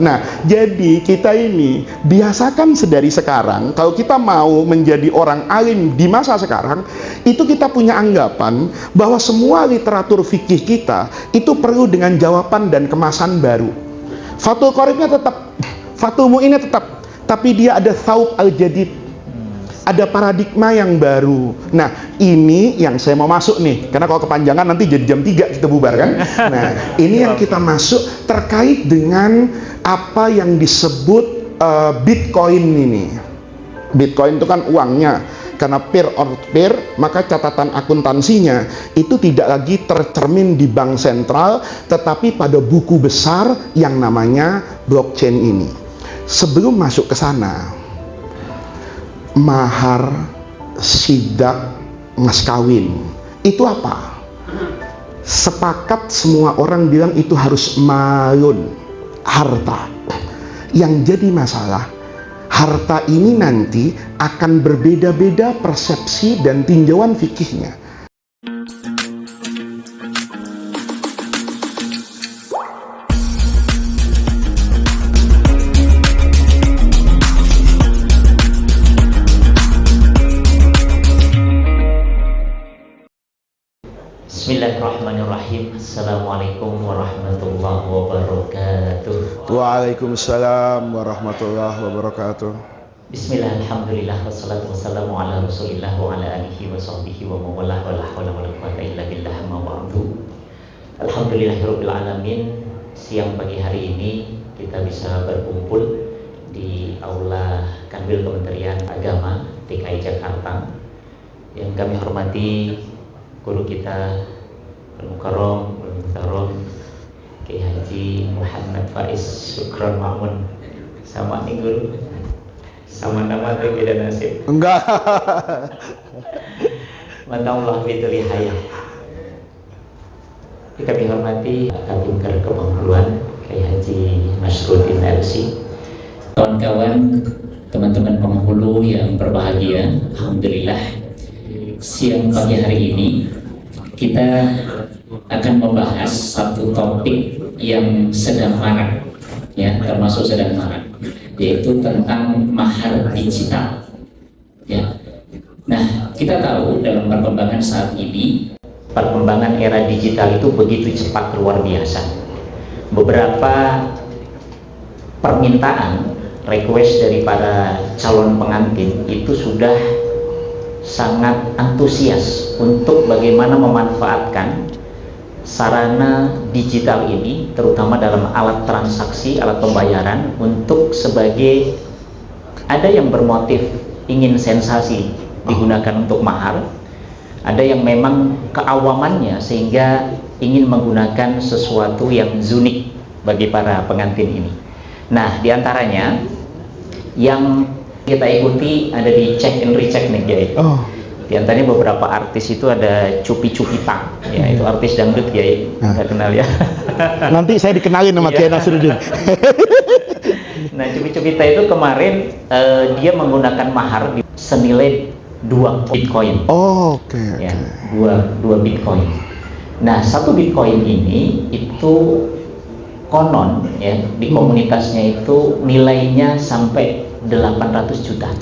Nah, jadi kita ini biasakan sedari sekarang, kalau kita mau menjadi orang alim di masa sekarang, itu kita punya anggapan bahwa semua literatur fikih kita itu perlu dengan jawaban dan kemasan baru. Fathul Qoribnya tetap, Fathul Mu'innya tetap, tapi dia ada thawb al-jadid, ada paradigma yang baru. Nah, ini yang saya mau masuk nih, karena kalau kepanjangan nanti jadi jam 3 kita bubar kan. Nah, ini yang kita masuk terkait dengan apa yang disebut Bitcoin ini. Bitcoin itu kan uangnya, karena peer or peer, maka catatan akuntansinya itu tidak lagi tercermin di bank sentral, tetapi pada buku besar yang namanya blockchain ini. Sebelum masuk ke sana, mahar, sidak, mas kawin itu apa? Sepakat semua orang bilang itu harus malun, harta. Yang jadi masalah, harta ini nanti akan berbeda-beda persepsi dan tinjauan fikihnya. Bismillahirrahmanirrahim. Assalamualaikum warahmatullahi wabarakatuh. Waalaikumsalam warahmatullahi wabarakatuh. Bismillah, alhamdulillah, wassalatu wassalamu ala rasulillah wa ala alihi wa sahbihi wa mawalah wa la hawla wa la quwwata illa billah ma ba'du. Alhamdulillahirabbil alamin. Siang pagi hari ini kita bisa berkumpul di aula Kanwil Kementerian Agama DKI Jakarta. Yang kami hormati guru kita Al-Mukarram, Al-Muhtaram Kiai Haji Muhammad Faiz Syukron Ma'mun. Sama nih guru, sama nama tapi beda nasib. Enggak. Mantaplah fitur hayah. Kami hormati Kabinker Kepenguluan Kiai Haji Masrudin LC. Kawan-kawan, teman-teman penghulu yang berbahagia, alhamdulillah siang pagi hari ini kita akan membahas satu topik yang sedang marak, ya, termasuk sedang marak, yaitu tentang mahar digital. Ya. Nah, kita tahu dalam perkembangan saat ini, perkembangan era digital itu begitu cepat, luar biasa. Beberapa permintaan, request dari para calon pengantin itu sudah sangat antusias untuk bagaimana memanfaatkan sarana digital ini, terutama dalam alat transaksi, alat pembayaran, untuk sebagai, ada yang bermotif ingin sensasi digunakan untuk mahar, ada yang memang keawamannya sehingga ingin menggunakan sesuatu yang unik bagi para pengantin ini. Nah, diantaranya yang kita ikuti ada di check and recheck nih, Kiai. Di antaranya beberapa artis itu ada Cupi Cupita, ya, itu artis dangdut, Kiai. Nggak kenal ya? Nanti saya dikenalin sama Kiai Nasruddin. Nah, Cupi Cupita itu kemarin dia menggunakan mahar senilai 2 Bitcoin. Oke. Ya, 2 Bitcoin. Nah, 1 Bitcoin ini itu konon, ya, di komunitasnya itu nilainya sampai 800 juta.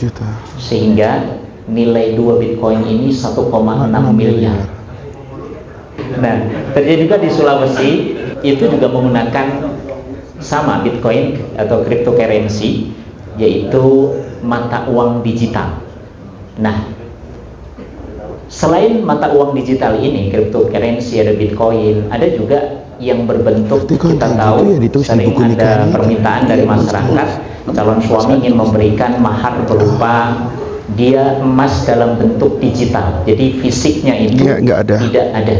Sehingga nilai 2 Bitcoin ini 1,6 miliar. Nah, terjadi juga di Sulawesi, itu juga menggunakan sama Bitcoin atau cryptocurrency, yaitu mata uang digital. Nah, selain mata uang digital ini, cryptocurrency, ada Bitcoin, ada juga yang berbentuk, kita tahu sering ada permintaan dari masyarakat, calon suami ingin memberikan mahar berupa dia emas dalam bentuk digital, jadi fisiknya itu tidak ada.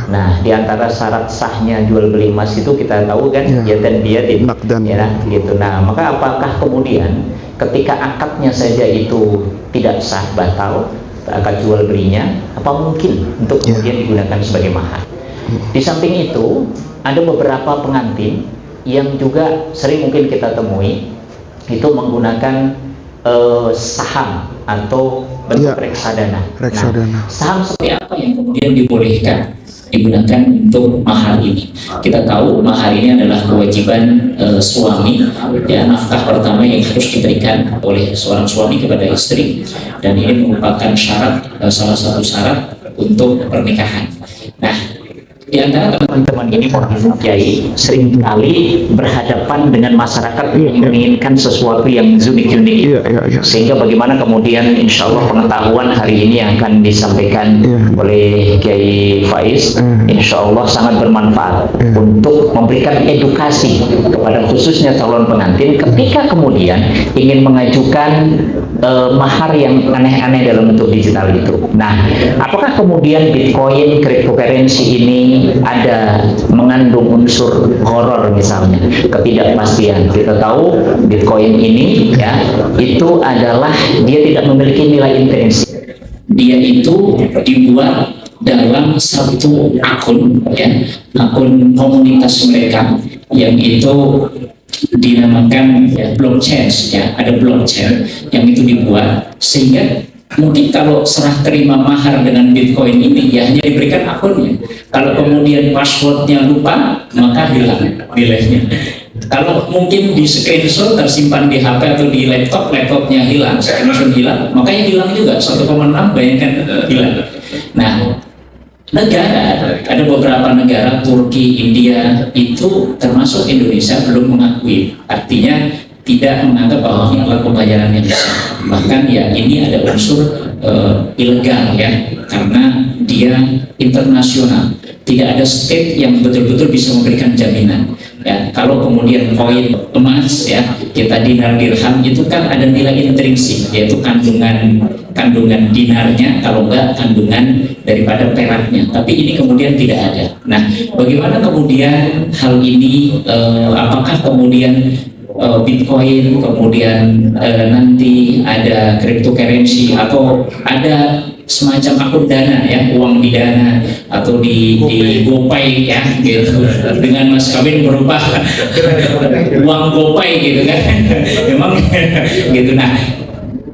Nah, diantara syarat sahnya jual beli emas itu kita tahu kan, ya, dan dia tidak, ya, gitu. Nah, maka apakah kemudian ketika akadnya saja itu tidak sah, batal akad jual belinya, apa mungkin untuk kemudian digunakan sebagai mahar? Di samping itu ada beberapa pengantin yang juga sering mungkin kita temui itu menggunakan saham atau bentuk reksadana. Nah, saham seperti apa yang kemudian dibolehkan digunakan untuk mahar ini. Kita tahu mahar ini adalah kewajiban suami, ya, nafkah pertama yang harus diberikan oleh seorang suami kepada istri, dan ini merupakan syarat, salah satu syarat untuk pernikahan. Nah, di antara teman-teman ini Kiai seringkali berhadapan dengan masyarakat yang menginginkan sesuatu yang unik-unik, sehingga bagaimana kemudian insya Allah pengetahuan hari ini yang akan disampaikan oleh Kiai Faiz insya Allah sangat bermanfaat untuk memberikan edukasi kepada khususnya calon pengantin ketika kemudian ingin mengajukan mahar yang aneh-aneh dalam bentuk digital itu. Nah, apakah kemudian Bitcoin, cryptocurrency ini ada mengandung unsur horor misalnya, ketidakpastian? Kita tahu Bitcoin ini ya itu adalah dia tidak memiliki nilai intrinsik. Dia itu dibuat dalam satu akun, ya, akun komunitas mereka yang itu dinamakan blockchain, ya, ada blockchain yang itu dibuat sehingga mungkin kalau serah terima mahar dengan Bitcoin ini ya hanya diberikan akunnya. Kalau kemudian passwordnya lupa maka hilang nilainya. Kalau mungkin di screenshot tersimpan di HP atau di laptop, laptopnya hilang, screenshot hilang, makanya hilang juga 1,6, bayangkan hilang. Nah, negara, ada beberapa negara, Turki, India, itu termasuk Indonesia belum mengakui. Artinya tidak menganggap bahwa ini adalah pembayaran yang besar. Bahkan ya ini ada unsur ilegal ya, karena dia internasional. Tidak ada state yang betul-betul bisa memberikan jaminan. Ya, kalau kemudian koin emas ya, kita dinar dirham itu kan ada nilai intrinsik, yaitu kandungan dinarnya, kalau enggak kandungan daripada peraknya. Tapi ini kemudian tidak ada. Nah, bagaimana kemudian hal ini? Apakah kemudian Bitcoin, kemudian nanti ada cryptocurrency atau ada semacam akun dana ya, uang di dana atau di GoPay ya gitu, dengan mas kawin berupa uang GoPay gitu kan. Memang gitu. Nah,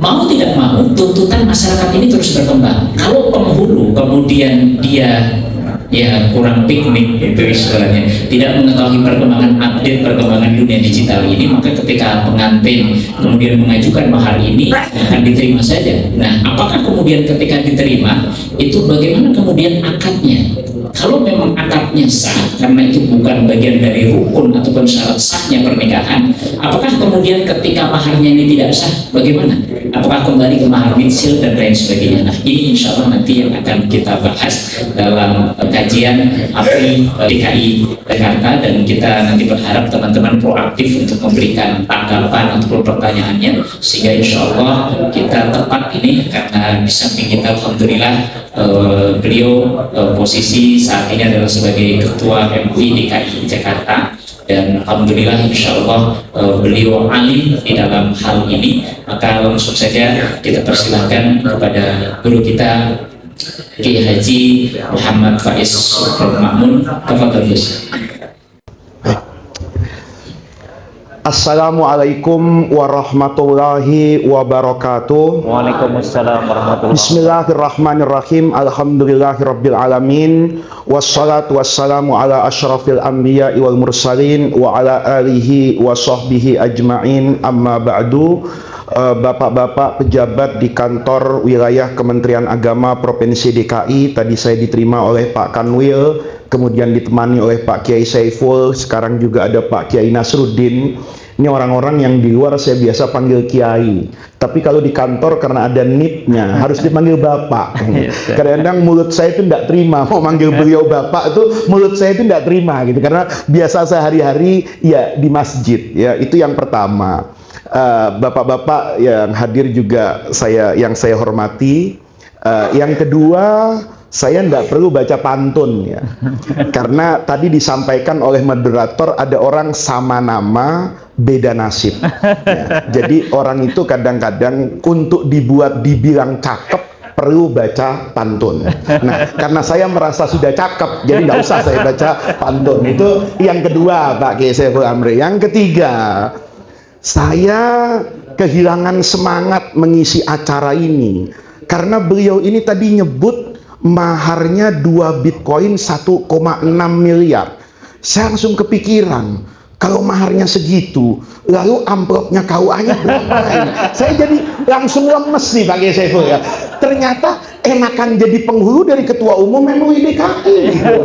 mau tidak mau tuntutan masyarakat ini terus berkembang. Kalau penghulu kemudian dia ya kurang piknik itu istilahnya, tidak mengetahui update perkembangan dunia digital ini, maka ketika pengantin kemudian mengajukan mahar ini akan diterima saja. Nah, apakah kemudian ketika diterima itu bagaimana kemudian akadnya? Kalau memang akadnya sah, karena itu bukan bagian dari rukun ataupun syarat sahnya pernikahan, apakah kemudian ketika maharnya ini tidak sah, bagaimana? Apakah kembali ke mahar mitsil dan lain sebagainya? Nah, ini insya Allah nanti yang akan kita bahas dalam kajian APRI DKI Jakarta, dan kita nanti berharap teman-teman proaktif untuk memberikan tanggapan ataupun pertanyaannya, sehingga insya Allah kita tepat ini, karena di samping kita alhamdulillah beliau posisi saat ini adalah sebagai Ketua MUI DKI Jakarta, dan alhamdulillah insya Allah beliau alim di dalam hal ini. Maka langsung saja kita persilahkan kepada guru kita Kiai Haji Muhammad Faiz Makmun. Tafadhol. Assalamualaikum warahmatullahi wabarakatuh. Waalaikumsalam warahmatullahi wabarakatuh. Bismillahirrahmanirrahim. Alhamdulillahirabbil alamin. Wassalatu wassalamu ala asyrafil anbiya'i wal mursalin wa ala alihi wa sahbihi ajma'in. Amma ba'du. Bapak-bapak pejabat di kantor wilayah Kementerian Agama Provinsi DKI, tadi saya diterima oleh Pak Kanwil, kemudian ditemani oleh Pak Kiai Saiful, sekarang juga ada Pak Kiai Nasruddin. Ini orang-orang yang di luar saya biasa panggil Kiai, tapi kalau di kantor karena ada NIP-nya harus dipanggil Bapak. Kadang-kadang mulut saya itu tidak terima mau manggil beliau Bapak, itu mulut saya itu tidak terima gitu, karena biasa sehari-hari ya di masjid ya. Itu yang pertama. Bapak-bapak yang hadir juga yang saya hormati. Yang kedua, saya tidak perlu baca pantun ya, karena tadi disampaikan oleh moderator ada orang sama nama beda nasib ya. Jadi orang itu kadang-kadang untuk dibilang cakep perlu baca pantun. Nah, karena saya merasa sudah cakep, jadi nggak usah saya baca pantun. Itu yang kedua, Pak Kiai Saiful Amri. Yang ketiga, saya kehilangan semangat mengisi acara ini karena beliau ini tadi nyebut maharnya 2 Bitcoin 1,6 miliar. Saya langsung kepikiran, kalau maharnya segitu, lalu amplopnya KUA-nya berapa? Saya jadi langsung lemes nih Pak Kiai Saiful ya. Ternyata enakan jadi penghulu dari ketua umum MUI DKI. Gitu.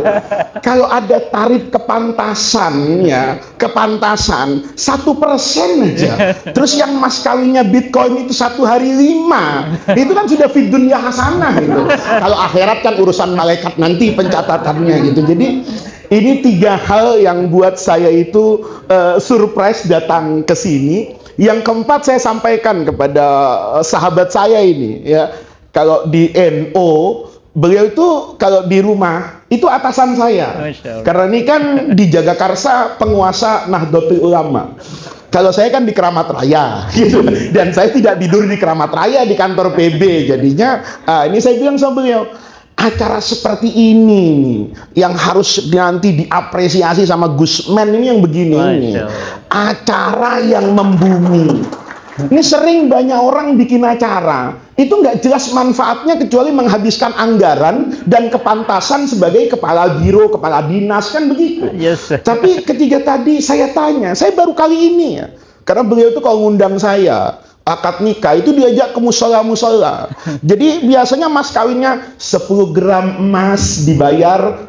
Kalau ada tarif kepantasan ya, kepantasan 1% aja. Terus yang mas kawinnya Bitcoin itu 1 hari 5, itu kan sudah fid dunya hasanah gitu. Kalau akhirat kan urusan malaikat nanti pencatatannya gitu. Jadi ini 3 hal yang buat saya itu surprise datang ke sini. Yang keempat saya sampaikan kepada sahabat saya ini ya. Kalau di NO, beliau itu kalau di rumah itu atasan saya. Karena ini kan di Jagakarsa penguasa Nahdlatul Ulama. Kalau saya kan di Keramat Raya gitu. Dan saya tidak tidur di Keramat Raya di kantor PB. Jadinya ini saya bilang sama beliau, acara seperti ini nih yang harus nanti diapresiasi sama Gusman ini yang begini ini. Acara yang membumi. Ini sering banyak orang bikin acara itu nggak jelas manfaatnya kecuali menghabiskan anggaran dan kepantasan sebagai kepala biro, kepala dinas kan begitu. Yes. Tapi ketika tadi saya tanya, saya baru kali ini ya, karena beliau itu kalau ngundang saya akad nikah itu diajak ke musola-musola. Jadi biasanya mas kawinnya 10 gram emas dibayar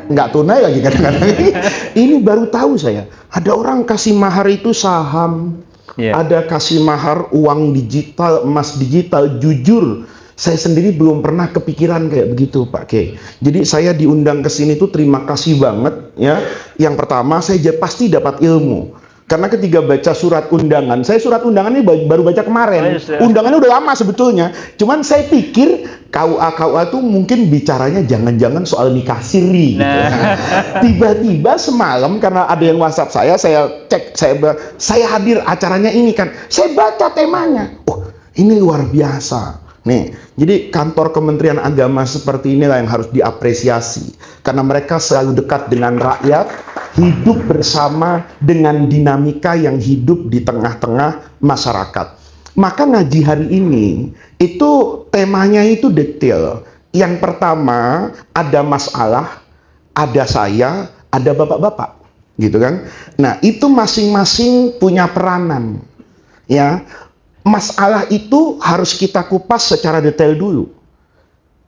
nggak tunai lagi kadang-kadang. Ini baru tahu saya, ada orang kasih mahar itu saham. Ada kasih mahar uang digital, emas digital. Jujur, saya sendiri belum pernah kepikiran kayak begitu Pak Kiai. Jadi saya diundang ke sini tuh terima kasih banget ya. Yang pertama saya pasti dapat ilmu. Karena ketika baca surat undangan, saya surat undangan ini baru baca kemarin. Undangannya udah lama sebetulnya. Cuman saya pikir KUA tuh mungkin bicaranya jangan-jangan soal nikah siri. Gitu. Tiba-tiba semalam karena ada yang WhatsApp saya cek, saya hadir acaranya ini kan. Saya baca temanya. Oh, ini luar biasa. Nih, jadi kantor Kementerian Agama seperti inilah yang harus diapresiasi. Karena mereka selalu dekat dengan rakyat, hidup bersama dengan dinamika yang hidup di tengah-tengah masyarakat. Maka ngaji hari ini, itu temanya itu detail. Yang pertama, ada masalah, ada saya, ada bapak-bapak. Gitu kan? Nah, itu masing-masing punya peranan. Ya. Masalah itu harus kita kupas secara detail dulu.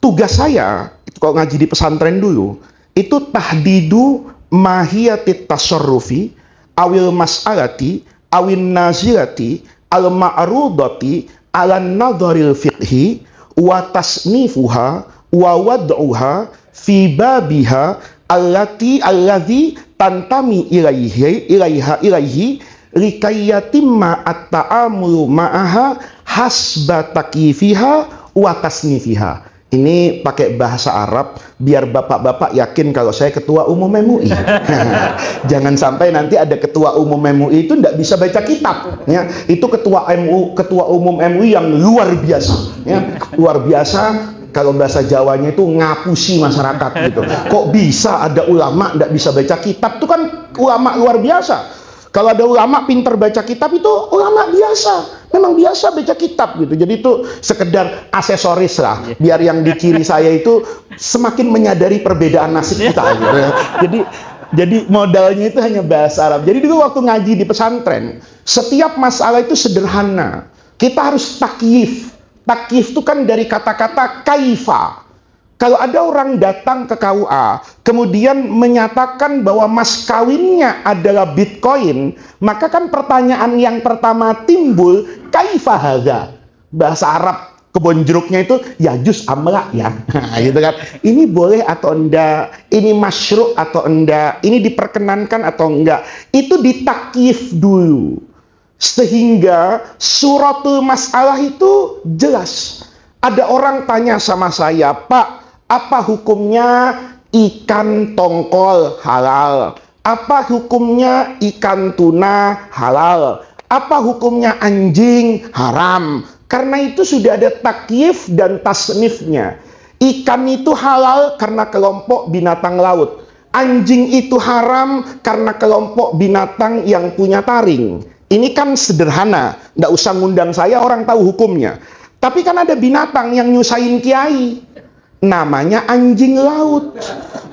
Tugas saya, kalau ngaji di pesantren dulu, itu tahdidu mahiyatit tasarrufi awil mas'alati awin nazilati al ma'rudati ala nadharil fiqhi wa tasnifuha wa wad'uha fi babiha alladhi tantami ilaihi likayyatimma at-ta'amulu ma'aha hasba takifiha wa tasnifiha. Ini pakai bahasa Arab biar bapak-bapak yakin kalau saya ketua umum MUI. Jangan sampai nanti ada ketua umum MUI itu tidak bisa baca kitab. Ya, itu ketua umum MUI yang luar biasa. Ya, luar biasa. Kalau bahasa Jawanya itu ngapusi masyarakat gitu. Kok bisa ada ulama tidak bisa baca kitab? Itu kan ulama luar biasa. Kalau ada ulama pinter baca kitab itu ulama biasa, memang biasa baca kitab gitu. Jadi itu sekedar aksesoris lah, biar yang di kiri saya itu semakin menyadari perbedaan nasib kita. Gitu. Jadi modalnya itu hanya bahasa Arab. Jadi dulu waktu ngaji di pesantren, setiap masalah itu sederhana. Kita harus takyif. Takyif itu kan dari kata-kata kaifa. Kalau ada orang datang ke KUA, kemudian menyatakan bahwa mas kawinnya adalah Bitcoin, maka kan pertanyaan yang pertama timbul, kaifa hadza? Bahasa Arab kebon jeruknya itu yajus amla ya. Gitu kan. Ini boleh atau enggak? Ini masyru' atau enggak? Ini diperkenankan atau enggak? Itu ditakyif dulu. Sehingga suratul masalah itu jelas. Ada orang tanya sama saya, Pak, apa hukumnya ikan tongkol halal? Apa hukumnya ikan tuna halal? Apa hukumnya anjing haram? Karena itu sudah ada takyif dan tasnifnya. Ikan itu halal karena kelompok binatang laut. Anjing itu haram karena kelompok binatang yang punya taring. Ini kan sederhana, nggak usah ngundang saya, orang tahu hukumnya. Tapi kan ada binatang yang nyusahin kiai. namanya anjing laut.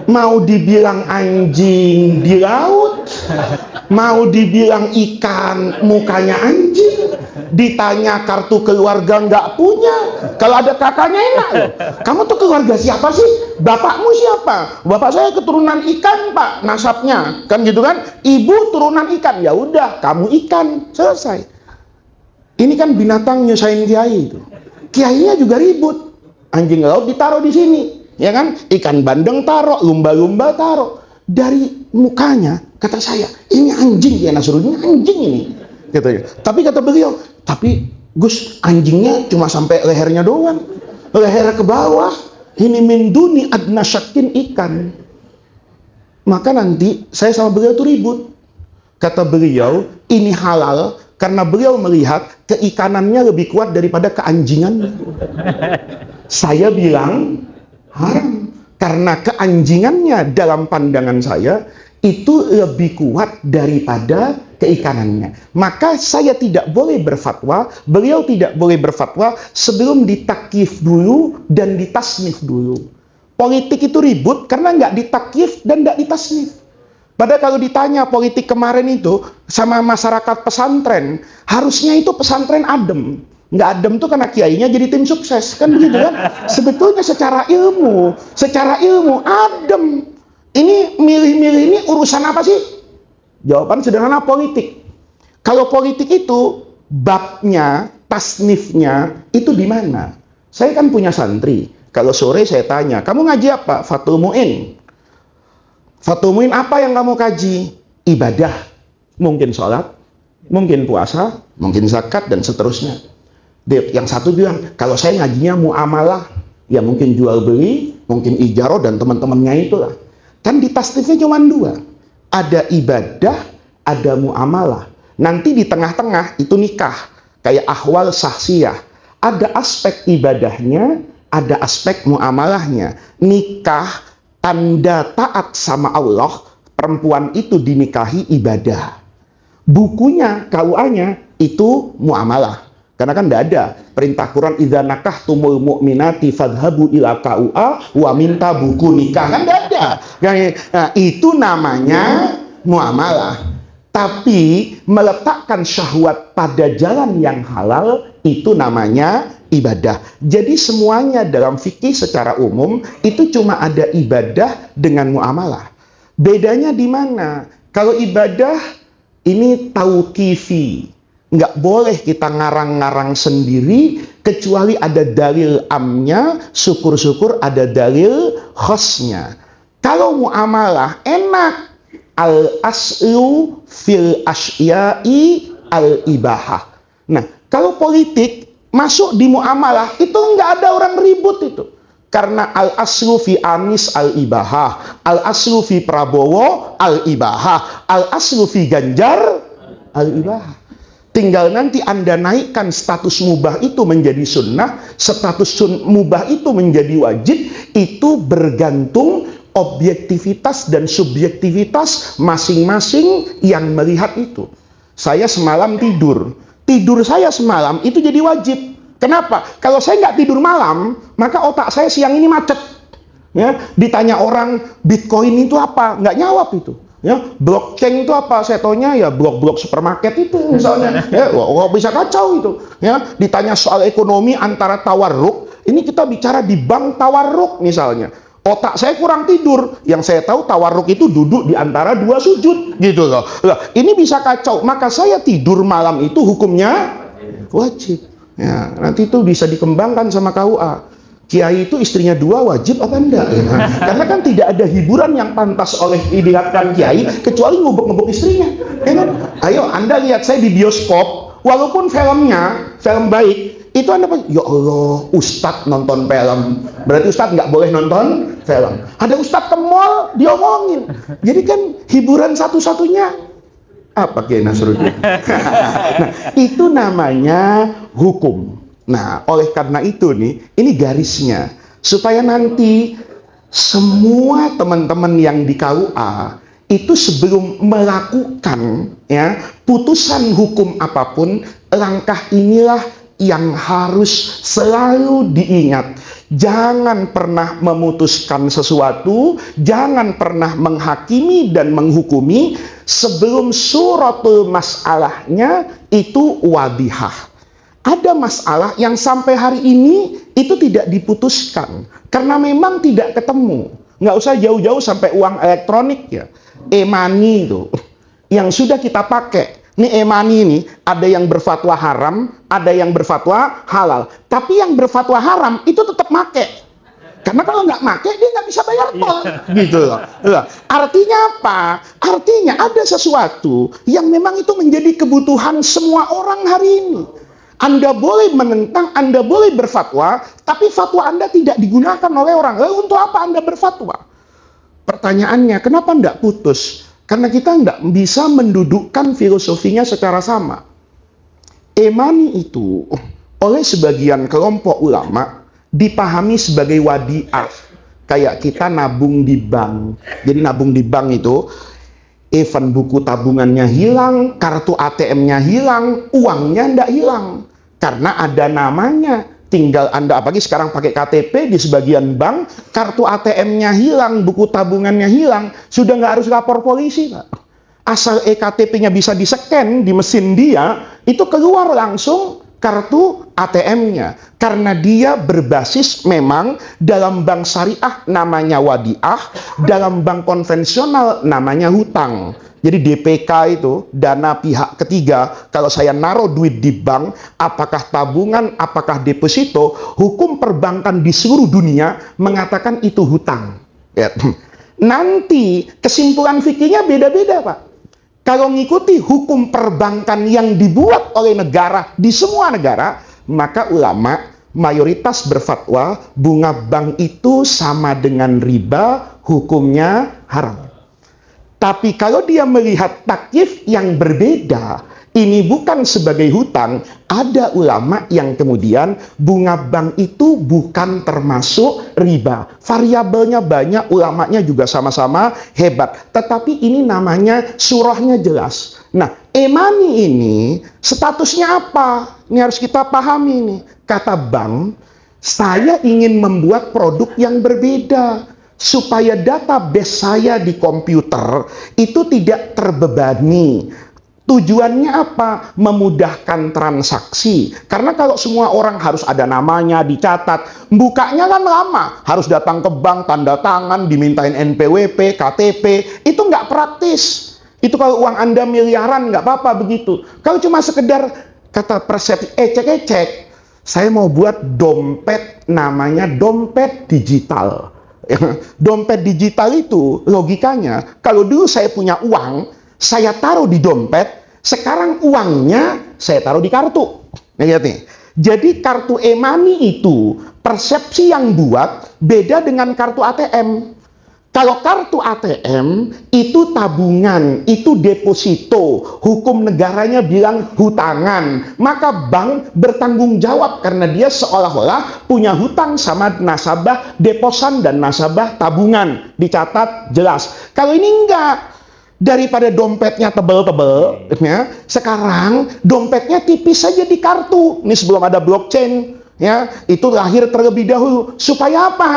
Mau dibilang anjing di laut, mau dibilang ikan mukanya anjing, ditanya kartu keluarga nggak punya. Kalau ada kakaknya enak loh. Kamu tuh keluarga siapa sih? Bapakmu siapa? Bapak saya keturunan ikan pak, nasabnya kan gitu kan. Ibu turunan ikan, ya udah kamu ikan, selesai. Ini kan binatang nyusahin kiai itu. Kiainya juga ribut. Anjing laut ditaruh di sini, ya kan? Ikan bandeng taruh, lumba-lumba taruh. Dari mukanya kata saya, ini anjing ya Nasruddin, ini anjing ini. Katanya. Tapi kata beliau, tapi Gus, anjingnya cuma sampai lehernya doang, leher ke bawah. Ini min duni adna syakin ikan. Maka nanti saya sama beliau tuh ribut. Kata beliau, ini halal karena beliau melihat keikanannya lebih kuat daripada keanjingannya. Saya bilang haram karena keanjingannya dalam pandangan saya itu lebih kuat daripada keikanannya. Maka saya tidak boleh berfatwa, beliau tidak boleh berfatwa sebelum ditakyif dulu dan ditasnif dulu. Politik itu ribut karena nggak ditakyif dan nggak ditasnif. Padahal kalau ditanya politik kemarin itu sama masyarakat pesantren, harusnya itu pesantren adem. Nggak adem tuh karena kiainya jadi tim sukses, kan begitu kan? Sebetulnya secara ilmu adem. Ini milih-milih ini urusan apa sih? Jawaban sederhana, politik. Kalau politik itu babnya, tasnifnya itu di mana? Saya kan punya santri. Kalau sore saya tanya, kamu ngaji apa? Fathul Mu'in. Fathul Mu'in apa yang kamu kaji? Ibadah. Mungkin sholat, mungkin puasa, mungkin zakat dan seterusnya. Yang satu bilang, kalau saya ngajinya muamalah, ya mungkin jual beli, mungkin ijarah dan teman-temannya itulah. Kan di tasnifnya cuma dua. Ada ibadah, ada muamalah. Nanti di tengah-tengah itu nikah, kayak ahwal sahsiyah. Ada aspek ibadahnya, ada aspek muamalahnya. Nikah, tanda taat sama Allah, perempuan itu dinikahi ibadah. Bukunya, KUA-nya, itu muamalah. Karena kan tidak ada perintah Quran idza nakahtumul mu'minati fadhhabu ila KUA wa minta buku nikah, kan tidak ada. Nah, itu namanya muamalah. Tapi meletakkan syahwat pada jalan yang halal itu namanya ibadah. Jadi semuanya dalam fikih secara umum itu cuma ada ibadah dengan muamalah. Bedanya di mana? Kalau ibadah ini tauqifi. Nggak boleh kita ngarang-ngarang sendiri kecuali ada dalil amnya, syukur-syukur ada dalil khasnya. Kalau muamalah enak, al-aslu fil asya'i al-ibahah. Nah, kalau politik masuk di muamalah itu nggak ada orang ribut itu. Karena al-aslu fi Anies al-ibahah, al-aslu fi Prabowo al-ibahah, al-aslu fi Ganjar al-ibahah. Tinggal nanti Anda naikkan status mubah itu menjadi sunnah, status mubah itu menjadi wajib, itu bergantung objektivitas dan subjektivitas masing-masing yang melihat itu. Saya semalam tidur saya semalam itu jadi wajib. Kenapa? Kalau saya nggak tidur malam, maka otak saya siang ini macet. Ya, ditanya orang Bitcoin itu apa, nggak jawab itu. Ya, blockchain itu apa? Saya taunya ya blok-blok supermarket itu misalnya. Ya, wah, bisa kacau itu. Ya, ditanya soal ekonomi antara tawarruk, ini kita bicara di bank tawarruk misalnya. Otak saya kurang tidur. Yang saya tahu tawarruk itu duduk di antara dua sujud gitu loh. Nah, ini bisa kacau. Maka saya tidur malam itu hukumnya wajib. Ya, nanti itu bisa dikembangkan sama KUA. Kiai itu istrinya dua wajib apa enggak? Ya. Karena kan tidak ada hiburan yang pantas oleh dilihatkan kiai kecuali ngubek-ngubek istrinya. Ya kan? Ayo Anda lihat saya di bioskop, walaupun filmnya film baik, itu Anda ya Allah, Ustadz nonton film, berarti Ustadz nggak boleh nonton film. Ada Ustadz ke mall diomongin. Jadi kan hiburan satu-satunya apa Kiai Nasruddin? Nah, itu namanya hukum. Nah, oleh karena itu nih, ini garisnya. Supaya nanti semua teman-teman yang di KUA itu sebelum melakukan ya putusan hukum apapun, langkah inilah yang harus selalu diingat. Jangan pernah memutuskan sesuatu, jangan pernah menghakimi dan menghukumi sebelum suratul masalahnya itu wadihah. Ada masalah yang sampai hari ini itu tidak diputuskan karena memang tidak ketemu. Nggak usah jauh-jauh sampai uang elektronik ya, e-money itu yang sudah kita pakai. Ini e-money ini ada yang berfatwa haram, ada yang berfatwa halal. Tapi yang berfatwa haram itu tetap make. Karena kalau nggak make dia nggak bisa bayar tol, gitu loh. Artinya apa? Artinya ada sesuatu yang memang itu menjadi kebutuhan semua orang hari ini. Anda boleh menentang, Anda boleh berfatwa, tapi fatwa Anda tidak digunakan oleh orang. Lalu untuk apa Anda berfatwa? Pertanyaannya, kenapa nggak putus? Karena kita nggak bisa mendudukkan filosofinya secara sama. E-money itu oleh sebagian kelompok ulama dipahami sebagai wadiah. Kayak kita nabung di bank. Jadi nabung di bank itu, even buku tabungannya hilang, kartu ATM-nya hilang, uangnya nggak hilang. Karena ada namanya. Tinggal Anda, apalagi sekarang pakai KTP di sebagian bank, kartu ATM-nya hilang, buku tabungannya hilang, sudah nggak harus lapor polisi, Pak. Asal eKTP-nya bisa di-scan di mesin dia, itu keluar langsung kartu ATM-nya. Karena dia berbasis memang dalam bank syariah namanya wadiah, dalam bank konvensional namanya hutang. Jadi DPK itu, dana pihak ketiga, kalau saya naruh duit di bank, apakah tabungan, apakah deposito, hukum perbankan di seluruh dunia mengatakan itu hutang. Ya. Nanti kesimpulan fikihnya beda-beda, Pak. Kalau ngikuti hukum perbankan yang dibuat oleh negara di semua negara, maka ulama mayoritas berfatwa bunga bank itu sama dengan riba, hukumnya haram. Tapi kalau dia melihat takyif yang berbeda, ini bukan sebagai hutang, ada ulama yang kemudian bunga bank itu bukan termasuk riba. Variabelnya banyak, ulamanya juga sama-sama hebat. Tetapi ini namanya surahnya jelas. Nah, e-money ini statusnya apa? Ini harus kita pahami nih. Kata bank, saya ingin membuat produk yang berbeda. Supaya database saya di komputer itu tidak terbebani. Tujuannya apa? Memudahkan transaksi. Karena kalau semua orang harus ada namanya, dicatat, bukanya kan lama. Harus datang ke bank, tanda tangan, dimintain NPWP, KTP. Itu nggak praktis. Itu kalau uang Anda miliaran, nggak apa-apa begitu. Kalau cuma sekedar kata persepsi, ecek-ecek, saya mau buat dompet, namanya dompet digital. Dompet digital itu logikanya, kalau dulu saya punya uang, saya taruh di dompet, sekarang uangnya saya taruh di kartu. Lihat nih. Jadi kartu e-money itu persepsi yang buat beda dengan kartu ATM. Kalau kartu ATM itu tabungan, itu deposito, hukum negaranya bilang hutangan, maka bank bertanggung jawab karena dia seolah-olah punya hutang sama nasabah deposan dan nasabah tabungan, dicatat jelas. Kalau ini enggak, daripada dompetnya tebel-tebel, ya, sekarang dompetnya tipis saja di kartu. Ini sebelum ada blockchain, ya, itu lahir terlebih dahulu. Supaya apa?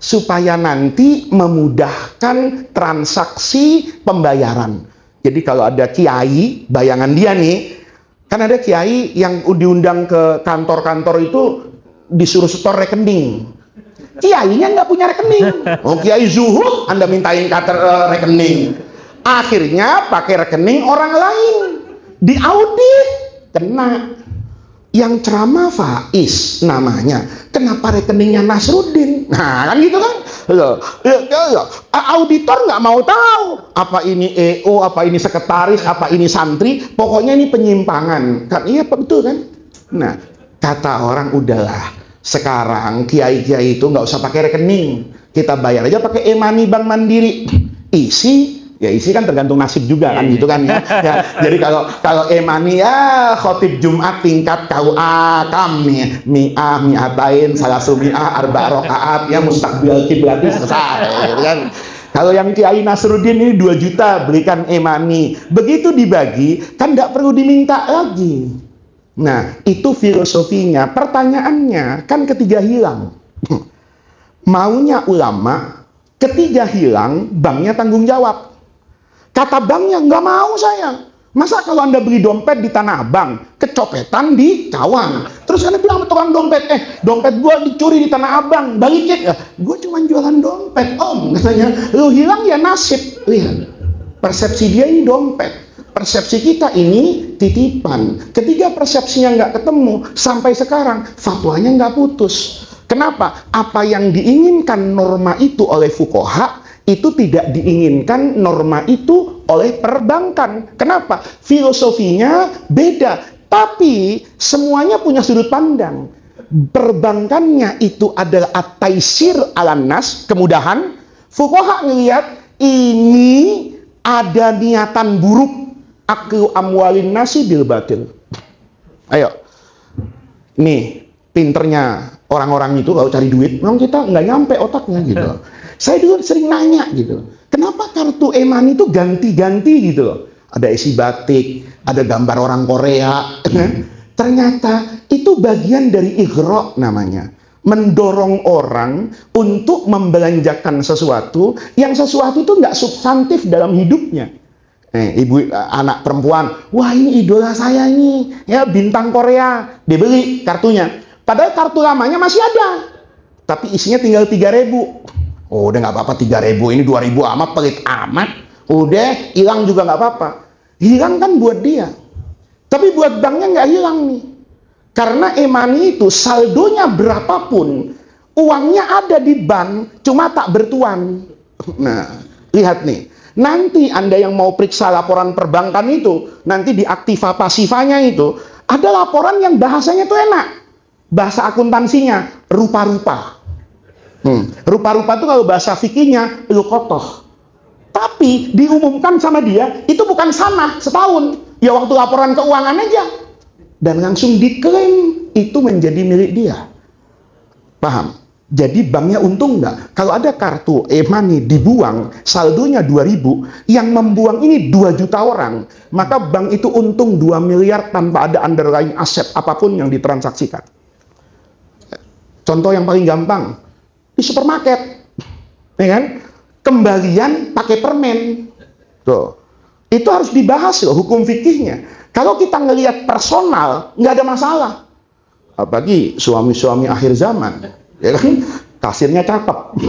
Supaya nanti memudahkan transaksi pembayaran. Jadi kalau ada kiai, bayangan dia nih, kan ada kiai yang diundang ke kantor-kantor itu disuruh setor rekening. Kiainya nggak punya rekening. Oh, Kiai Zuhud, Anda mintain rekening. Akhirnya pakai rekening orang lain. Diaudit, kena. Yang ceramah Faiz namanya, kenapa rekeningnya Nasruddin? Nah kan gitu kan. Auditor nggak mau tahu apa ini EO, apa ini sekretaris, apa ini santri, pokoknya ini penyimpangan. Kan iya betul kan? Nah kata orang, udahlah sekarang kiai-kiai itu nggak usah pakai rekening, kita bayar aja pakai e-money Bank Mandiri. Isi kan tergantung nasib juga kan gitu kan ya. Jadi kalau e-money ya khotib Jumat tingkat KUA kami mi'atain salasu mi'ah arba rakaat ya mustaqbil kiblat selesai gitu kan. Kalau yang Kiai Nasruddin ini 2 juta belikan e-money. Begitu dibagi kan nggak perlu diminta lagi. Nah, itu filosofinya. Pertanyaannya, kan ketiga hilang. Maunya ulama, ketiga hilang, banknya tanggung jawab. Kata banknya, nggak mau saya. Masa kalau Anda beli dompet di Tanah Abang, kecopetan di Cawang. Terus Anda bilang sama tukang dompet, dompet gua dicuri di Tanah Abang, balikin. Ya, gua cuma jualan dompet, om. Katanya, lu hilang ya nasib. Lihat, persepsi dia ini dompet. Persepsi kita ini titipan. Ketika persepsinya nggak ketemu, sampai sekarang fatwanya nggak putus. Kenapa? Apa yang diinginkan norma itu oleh fuqaha, itu tidak diinginkan norma itu oleh perbankan. Kenapa? Filosofinya beda. Tapi semuanya punya sudut pandang. Perbankannya itu adalah at-taisir ala-nas, kemudahan. Fuqaha ngelihat ini ada niatan buruk. Aklu amwalin nasi bil batil. Ayo, nih pinternya orang-orang itu kalau cari duit, memang kita nggak nyampe otaknya gitu. Saya dulu sering nanya gitu, kenapa kartu e-money itu ganti-ganti gitu loh? Ada isi batik, ada gambar orang Korea. Ternyata itu bagian dari ighra namanya. Mendorong orang untuk membelanjakan sesuatu yang sesuatu itu nggak substantif dalam hidupnya. Ibu anak perempuan, wah ini idola saya ini, ya bintang Korea, dibeli kartunya. Padahal kartu lamanya masih ada, tapi isinya tinggal 3.000. Oh udah nggak apa-apa 3.000, ini 2.000 amat, pelit amat. Udah hilang juga nggak apa-apa. Hilang kan buat dia, tapi buat banknya nggak hilang nih. Karena e-money itu saldonya berapapun, uangnya ada di bank, cuma tak bertuan. Nah, lihat nih. Nanti Anda yang mau periksa laporan perbankan itu, nanti di aktiva pasifanya itu, ada laporan yang bahasanya itu enak. Bahasa akuntansinya, rupa-rupa. Rupa-rupa itu kalau bahasa fikihnya, luqotoh. Tapi diumumkan sama dia, itu bukan sanah setahun. Ya waktu laporan keuangan aja. Dan langsung diklaim, itu menjadi milik dia. Paham? Jadi banknya untung nggak? Kalau ada kartu e-money dibuang, saldonya 2.000, yang membuang ini 2 juta orang, maka bank itu untung 2 miliar tanpa ada underlying aset apapun yang ditransaksikan. Contoh yang paling gampang, di supermarket, ya kan? Kembalian pakai permen. Tuh. Itu harus dibahas loh hukum fikihnya. Kalau kita ngelihat personal, nggak ada masalah. Apalagi suami-suami akhir zaman. Ya kan, kasirnya cakep,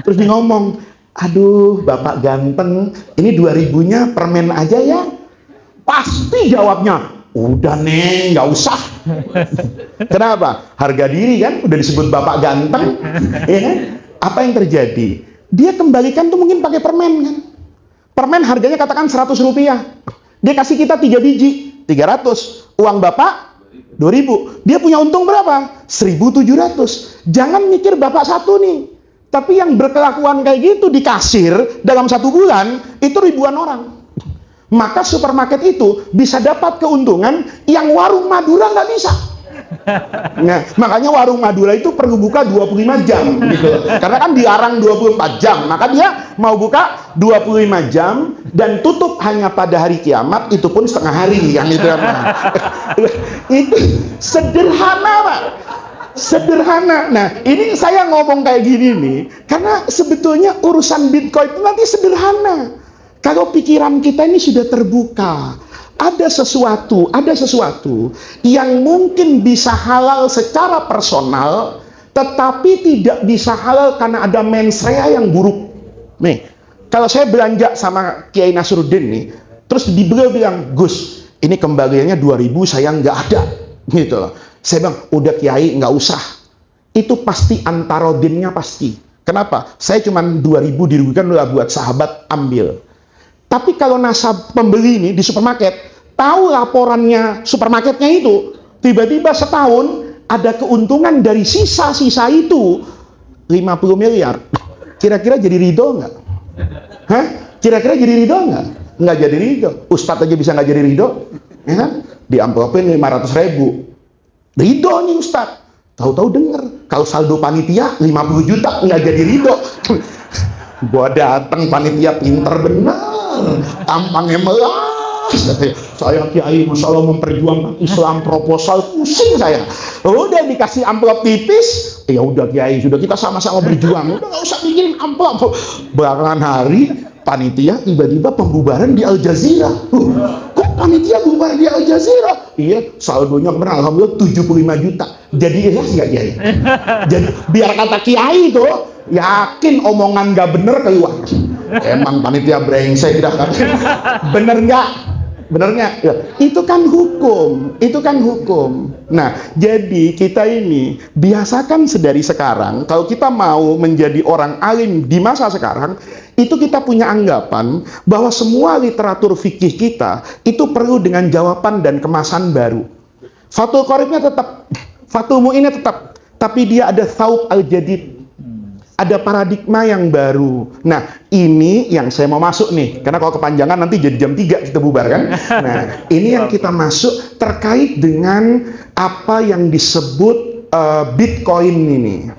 terus dia ngomong, aduh bapak ganteng, ini 2.000-nya permen aja ya. Pasti jawabnya, udah neng, nggak usah. Kenapa? Harga diri kan, udah disebut bapak ganteng, ya kan? Apa yang terjadi? Dia kembalikan tuh mungkin pakai permen kan. Permen harganya katakan 100 rupiah, dia kasih kita 3 biji, 300, uang bapak 2.000, dia punya untung berapa? 1.700. Jangan mikir bapak satu nih, tapi yang berkelakuan kayak gitu di kasir dalam 1 bulan itu ribuan orang. Maka supermarket itu bisa dapat keuntungan yang warung Madura nggak bisa. Nah, makanya warung Madura itu perlu buka 25 jam gitu. Karena kan dilarang 24 jam, maka dia mau buka 25 jam dan tutup hanya pada hari kiamat, itu pun setengah hari yang itu. Itu sederhana, Pak. Sederhana. Nah, ini saya ngomong kayak gini nih karena sebetulnya urusan Bitcoin itu nanti sederhana. Kalau pikiran kita ini sudah terbuka, ada sesuatu yang mungkin bisa halal secara personal, tetapi tidak bisa halal karena ada mensrea yang buruk. Nih, kalau saya belanja sama Kiai Nasruddin nih, terus beliau bilang, Gus, ini kembaliannya 2.000, saya nggak ada, gitu loh. Saya bilang, udah Kiai, nggak usah. Itu pasti antarodinnya pasti. Kenapa? Saya cuma 2.000 dirugikan lah buat sahabat, ambil. Tapi kalau nasab pembeli ini di supermarket, tahu laporannya supermarketnya itu, tiba-tiba setahun ada keuntungan dari sisa-sisa itu 50 miliar. Kira-kira jadi ridho nggak? Hah? Kira-kira jadi ridho nggak? Nggak jadi ridho. Ustadz aja bisa nggak jadi ridho, ya kan? Diamplopin 500.000. Ridho nih Ustadz. Tahu-tahu denger kalau saldo panitia 50 juta nggak jadi ridho. Gua datang panitia pinter benar, tampangnya melah. Saya kiai masalah memperjuangkan Islam proposal pusing saya. Udah dikasih amplop tipis, ya udah kiai, sudah kita sama-sama berjuang, udah nggak usah bikin amplop. Belakangan hari panitia tiba-tiba pembubaran di Al Jazeera. Kok panitia bubar di Al Jazeera? Iya, saldonya kemarin alhamdulillah 75 juta. Jadi ikhlas nggak kiai? Jadi biar kata kiai itu yakin omongan nggak bener keluar. Emang panitia brengsek dah kan? Bener nggak? Benernya ya, itu kan hukum, itu kan hukum. Nah, jadi kita ini biasakan sedari sekarang, kalau kita mau menjadi orang alim di masa sekarang, itu kita punya anggapan bahwa semua literatur fikih kita itu perlu dengan jawaban dan kemasan baru. Fathul Qoribnya tetap, Fathul Mu'innya tetap, tapi dia ada thawb al-jadid. Ada paradigma yang baru. Nah, ini yang saya mau masuk nih. Karena kalau kepanjangan nanti jadi jam 3 kita bubar kan. Nah, ini yang kita masuk terkait dengan apa yang disebut Bitcoin ini.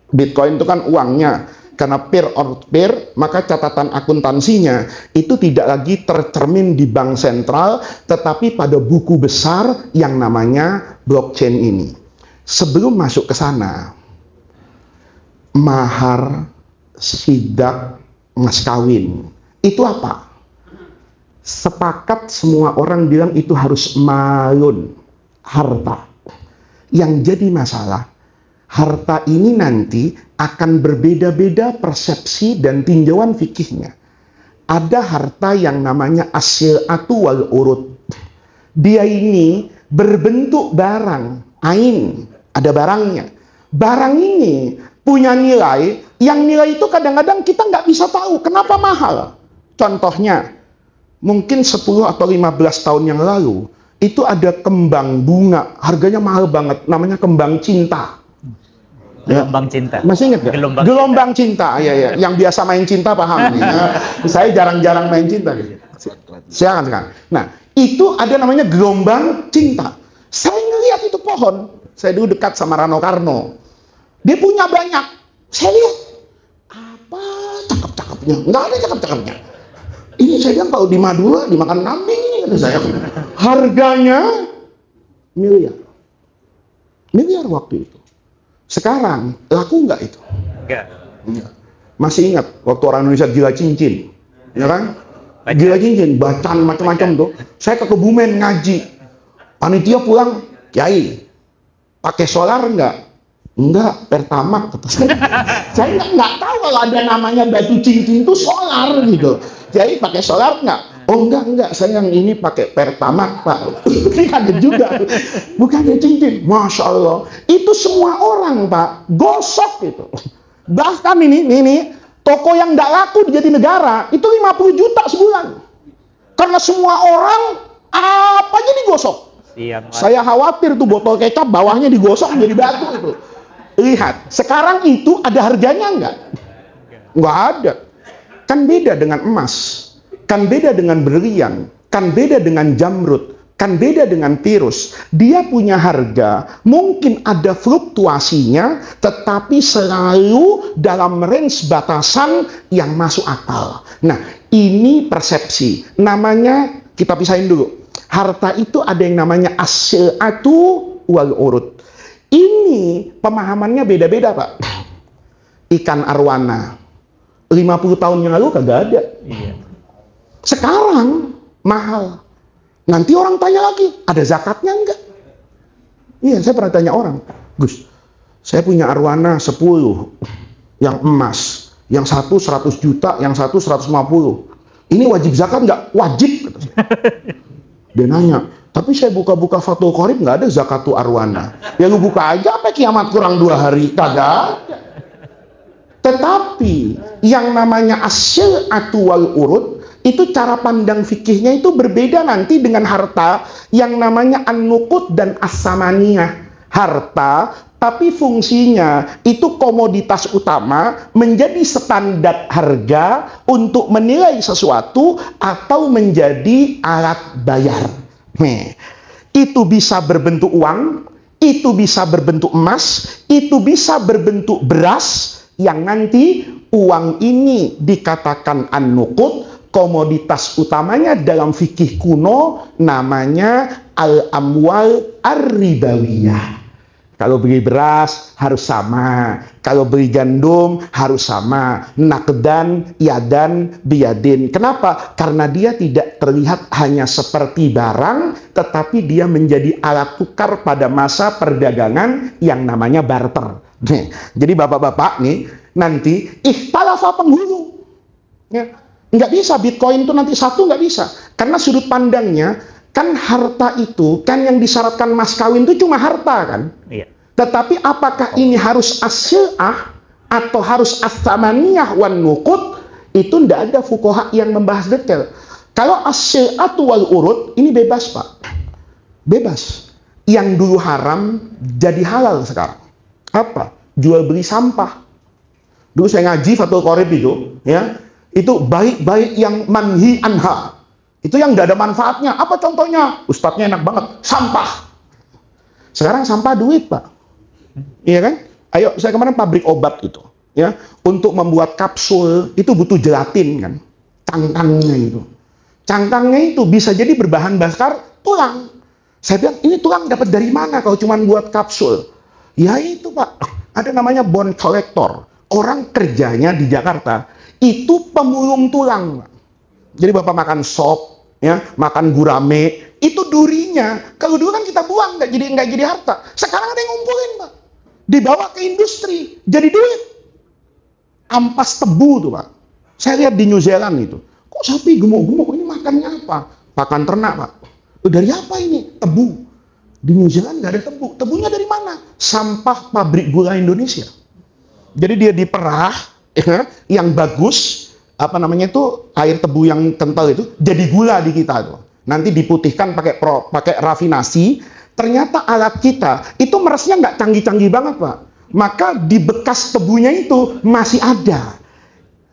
Bitcoin itu kan uangnya. Karena peer or peer, maka catatan akuntansinya itu tidak lagi tercermin di bank sentral, tetapi pada buku besar yang namanya blockchain ini. Sebelum masuk ke sana, mahar, sidak, mas kawin itu apa? Sepakat semua orang bilang itu harus malun, harta. Yang jadi masalah, harta ini nanti akan berbeda-beda persepsi dan tinjauan fikihnya. Ada harta yang namanya as-sil'atu wal urud. Dia ini berbentuk barang, ain, ada barangnya. Barang ini punya nilai, yang nilai itu kadang-kadang kita nggak bisa tahu kenapa mahal. Contohnya, mungkin 10 atau 15 tahun yang lalu, itu ada kembang bunga, harganya mahal banget, namanya kembang cinta. Gelombang cinta. Masih ingat gak? Gelombang cinta, ya. Yang biasa main cinta paham. Ya. Saya jarang-jarang main cinta. Silakan sekarang. Nah, itu ada namanya gelombang cinta. Saya ngeliat itu pohon, saya dulu dekat sama Rano Karno. Dia punya banyak. Saya lihat, apa cakep-cakepnya? Nggak ada cakep-cakepnya. Ini saya bilang kalau di Madura dimakan kambing ini, kata saya. Harganya miliar waktu itu. Sekarang laku nggak itu? Enggak. Masih ingat waktu orang Indonesia gila cincin, ya kan? Gila cincin, bacaan macam-macam tuh. Saya ke Kebumen ngaji, panitia pulang, kiai, pakai solar nggak? Enggak, Pertamax kata saya. Saya nggak tahu kalau ada namanya batu cincin itu solar gitu. Jadi pakai solar nggak? Oh enggak, saya yang ini pakai Pertamax Pak. Ini ada juga, bukannya cincin. Masya Allah, itu semua orang Pak, gosok itu. Bahkan ini toko yang nggak laku di Jatinegara itu 50 juta sebulan. Karena semua orang apa aja digosok. Saya khawatir tuh botol kecap bawahnya digosok jadi batu itu. Lihat, sekarang itu ada harganya enggak? Enggak ada. Kan beda dengan emas, kan beda dengan berlian, kan beda dengan jamrud, kan beda dengan virus. Dia punya harga, mungkin ada fluktuasinya, tetapi selalu dalam range batasan yang masuk akal. Nah, ini persepsi. Namanya, kita pisahin dulu. Harta itu ada yang namanya as-sil'atu wal urud. Ini pemahamannya beda-beda Pak. Ikan arwana 50 tahun yang lalu kagak ada. Sekarang mahal. Nanti orang tanya lagi, ada zakatnya enggak? Iya, saya pernah tanya orang, Gus, saya punya arwana 10 yang emas, yang satu 100 juta, yang satu 150. Ini wajib zakat enggak? Wajib, kata saya. Dia nanya, tapi saya buka-buka Fathul Qorib nggak ada zakatu arwana. Ya lu buka aja sampai kiamat kurang 2 hari, kagak ada. Tetapi yang namanya as-sil'atu wal urud itu cara pandang fikihnya itu berbeda nanti dengan harta yang namanya an-nuqud dan as-samaniyah. Harta tapi fungsinya itu komoditas utama, menjadi standar harga untuk menilai sesuatu atau menjadi alat bayar. Itu bisa berbentuk uang, itu bisa berbentuk emas, itu bisa berbentuk beras, yang nanti uang ini dikatakan an-nuqud, komoditas utamanya dalam fikih kuno namanya al-amwal ar-ribawiyah. Kalau beli beras harus sama, kalau beli gandum harus sama, nakdan, yadan, biyadin. Kenapa? Karena dia tidak terlihat hanya seperti barang, tetapi dia menjadi alat tukar pada masa perdagangan yang namanya barter. Nih, jadi bapak-bapak nih, nanti ikhtalafa penghulu. Ya, nggak bisa Bitcoin itu nanti satu, nggak bisa. Karena sudut pandangnya, kan harta itu, kan yang disyaratkan mas kawin itu cuma harta kan? Iya. Tetapi apakah ini harus as-sil'ah atau harus as-samaniyah wan nuqud? Itu tidak ada fuqaha yang membahas detail. Kalau as-sil'atu wal urud, ini bebas Pak. Bebas. Yang dulu haram jadi halal sekarang. Apa? Jual beli sampah. Dulu saya ngaji Fathul Qorib itu, ya. Itu baik-baik yang manhi anha. Itu yang tidak ada manfaatnya. Apa contohnya? Ustadznya enak banget. Sampah. Sekarang sampah duit Pak. Iya kan? Ayo, saya kemarin pabrik obat itu, ya, untuk membuat kapsul itu butuh gelatin kan, cangkangnya itu bisa jadi berbahan bakar tulang. Saya bilang ini tulang dapat dari mana kalau cuma buat kapsul? Ya itu Pak, ada namanya bone collector. Orang kerjanya di Jakarta itu pemulung tulang. Jadi bapak makan sop, ya, makan gurame, itu durinya. Kalau dulu kan kita buang, nggak jadi harta. Sekarang ada yang ngumpulin Pak. Dibawa ke industri, jadi duit. Ampas tebu tuh Pak. Saya lihat di New Zealand itu. Kok sapi gemuk-gemuk, ini makannya apa? Pakan ternak Pak. Dari apa ini? Tebu. Di New Zealand nggak ada tebu. Tebunya dari mana? Sampah pabrik gula Indonesia. Jadi dia diperah, ya, yang bagus, apa namanya itu, air tebu yang kental itu, jadi gula di kita tuh. Nanti diputihkan pakai rafinasi. Ternyata alat kita itu meresnya nggak canggih-canggih banget Pak. Maka di bekas tebunya itu masih ada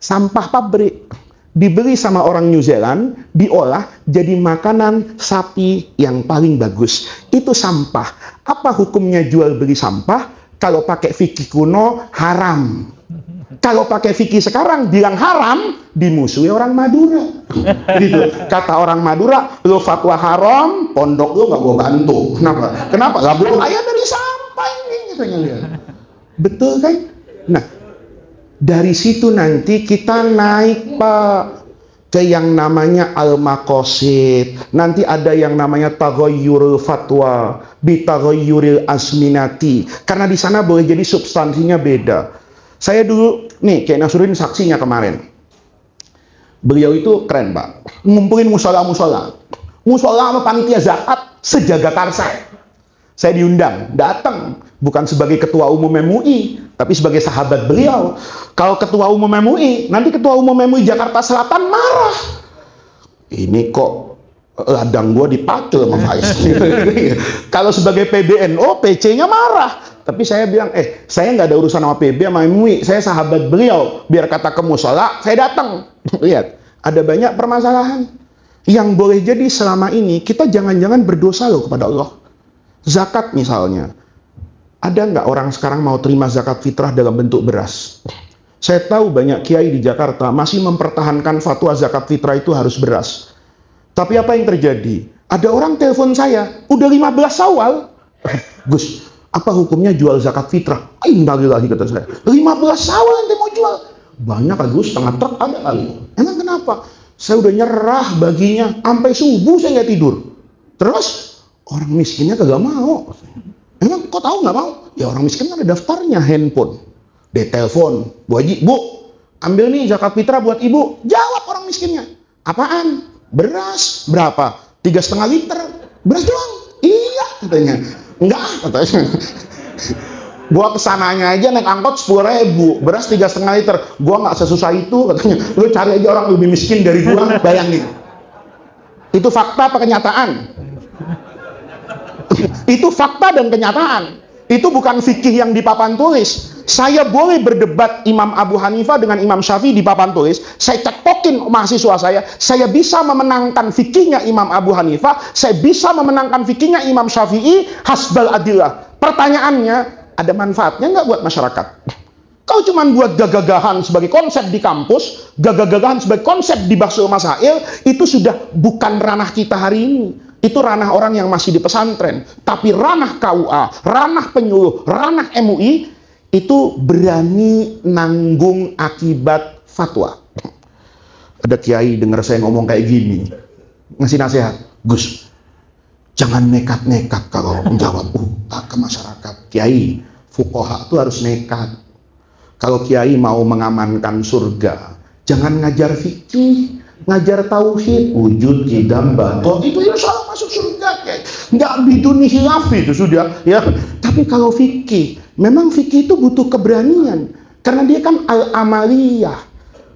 sampah pabrik. Dibeli sama orang New Zealand, diolah jadi makanan sapi yang paling bagus. Itu sampah. Apa hukumnya jual beli sampah? Kalau pakai fikih kuno haram. Kalau pakai fikih sekarang bilang haram, dimusuhi orang Madura. Gitu. Kata orang Madura, lo fatwa haram, pondok lo nggak gue bantu. Kenapa? Kenapa? Gak boleh ayah dari sampah ini, katanya lihat. Betul kan? Nah, dari situ nanti kita naik Pak ke yang namanya al-maqasid. Nanti ada yang namanya taghayyurul fatwa, bitaghayyuril azminati. Karena di sana boleh jadi substansinya beda. Saya dulu, nih, Kiai Nasruddin saksinya kemarin. Beliau itu keren Pak, ngumpulin musola-musola sama panitia zakat se-Jagakarsa. Saya diundang, datang, bukan sebagai ketua umum MUI, tapi sebagai sahabat beliau. Kalau ketua umum MUI, nanti ketua umum MUI Jakarta Selatan marah. Ini kok ladang gua dipacul sama Faiz. Kalau sebagai PBNO, PC-nya marah. Tapi saya bilang, saya nggak ada urusan sama PB sama MUI, saya sahabat beliau. Biar kata ke musola, saya datang. Lihat, ada banyak permasalahan yang boleh jadi selama ini kita jangan-jangan berdosa loh kepada Allah. Zakat misalnya, ada nggak orang sekarang mau terima zakat fitrah dalam bentuk beras? Saya tahu banyak kiai di Jakarta masih mempertahankan fatwa zakat fitrah itu harus beras. Tapi apa yang terjadi? Ada orang telepon saya, udah 15 Syawal, Gus, apa hukumnya jual zakat fitrah? Innalillahi kata saya. 15 Syawal ente mau jual? Banyak Gus, setengah truk ada kali. Emang kenapa? Saya udah nyerah baginya, sampai subuh saya nggak tidur. Terus orang miskinnya kagak mau. Emang kok tahu nggak mau? Ya orang miskin kan ada daftarnya handphone. Dia telepon, Bu Haji, Bu, ambil nih zakat fitrah buat ibu. Jawab orang miskinnya. Apaan? Beras. Berapa? 3,5 liter. Beras doang? Iya katanya. Enggak katanya. Gua kesananya aja naik angkot 10.000, beras 3,5 liter. Gua nggak sesusah itu katanya. Lu cari aja orang lebih miskin dari gua, bayangin. Itu fakta apa kenyataan? Itu fakta dan kenyataan. Itu bukan fikih yang di papan tulis. Saya boleh berdebat Imam Abu Hanifah dengan Imam Syafi'i di papan tulis. Saya cekokin mahasiswa saya bisa memenangkan fikihnya Imam Abu Hanifah, saya bisa memenangkan fikihnya Imam Syafi'i hasbal adillah. Pertanyaannya, ada manfaatnya nggak buat masyarakat? Kau cuma buat gagah-gagahan sebagai konsep di kampus, gagah-gagahan sebagai konsep di Bahsul Masail, itu sudah bukan ranah kita hari ini. Itu ranah orang yang masih di pesantren. Tapi ranah KUA, ranah penyuluh, ranah MUI, itu berani nanggung akibat fatwa. Ada kiai dengar saya ngomong kayak gini, ngasih nasihat, Gus, jangan nekat-nekat kalau menjawab ke masyarakat. Kiai, fuqaha itu harus nekat. Kalau kiai mau mengamankan surga, jangan ngajar fikih, ngajar tauhid, wujud, qidam, batin. Itu insya Allah masuk surga, nggak biduni khilaf itu sudah. Ya, tapi kalau fikih, memang fikih itu butuh keberanian, karena dia kan al-amaliyah,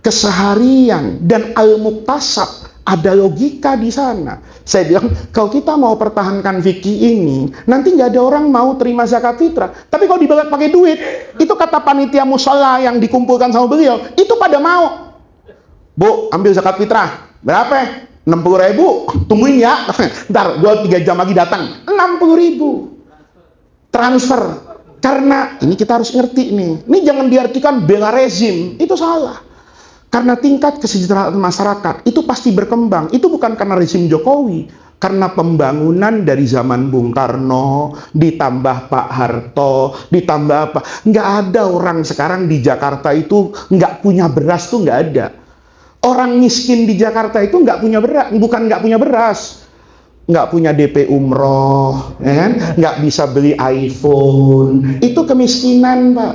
keseharian, dan al-muktasab. Ada logika di sana. Saya bilang, kalau kita mau pertahankan fikih ini, nanti nggak ada orang mau terima zakat fitrah. Tapi kalau dibalas pakai duit, itu kata panitia musola yang dikumpulkan sama beliau, itu pada mau. Bu, ambil zakat fitrah. Berapa? 60.000. Tungguin ya. Ntar, gue 3 jam lagi datang. 60.000. Transfer. Karena, ini kita harus ngerti nih. Ini jangan diartikan bela rezim. Itu salah. Karena tingkat kesejahteraan masyarakat itu pasti berkembang. Itu bukan karena rezim Jokowi, karena pembangunan dari zaman Bung Karno, ditambah Pak Harto, ditambah apa. Nggak ada orang sekarang di Jakarta itu nggak punya beras, tuh nggak ada. Orang miskin di Jakarta itu nggak punya beras, bukan nggak punya beras, nggak punya DP umroh, nggak bisa beli iPhone. Itu kemiskinan, Pak.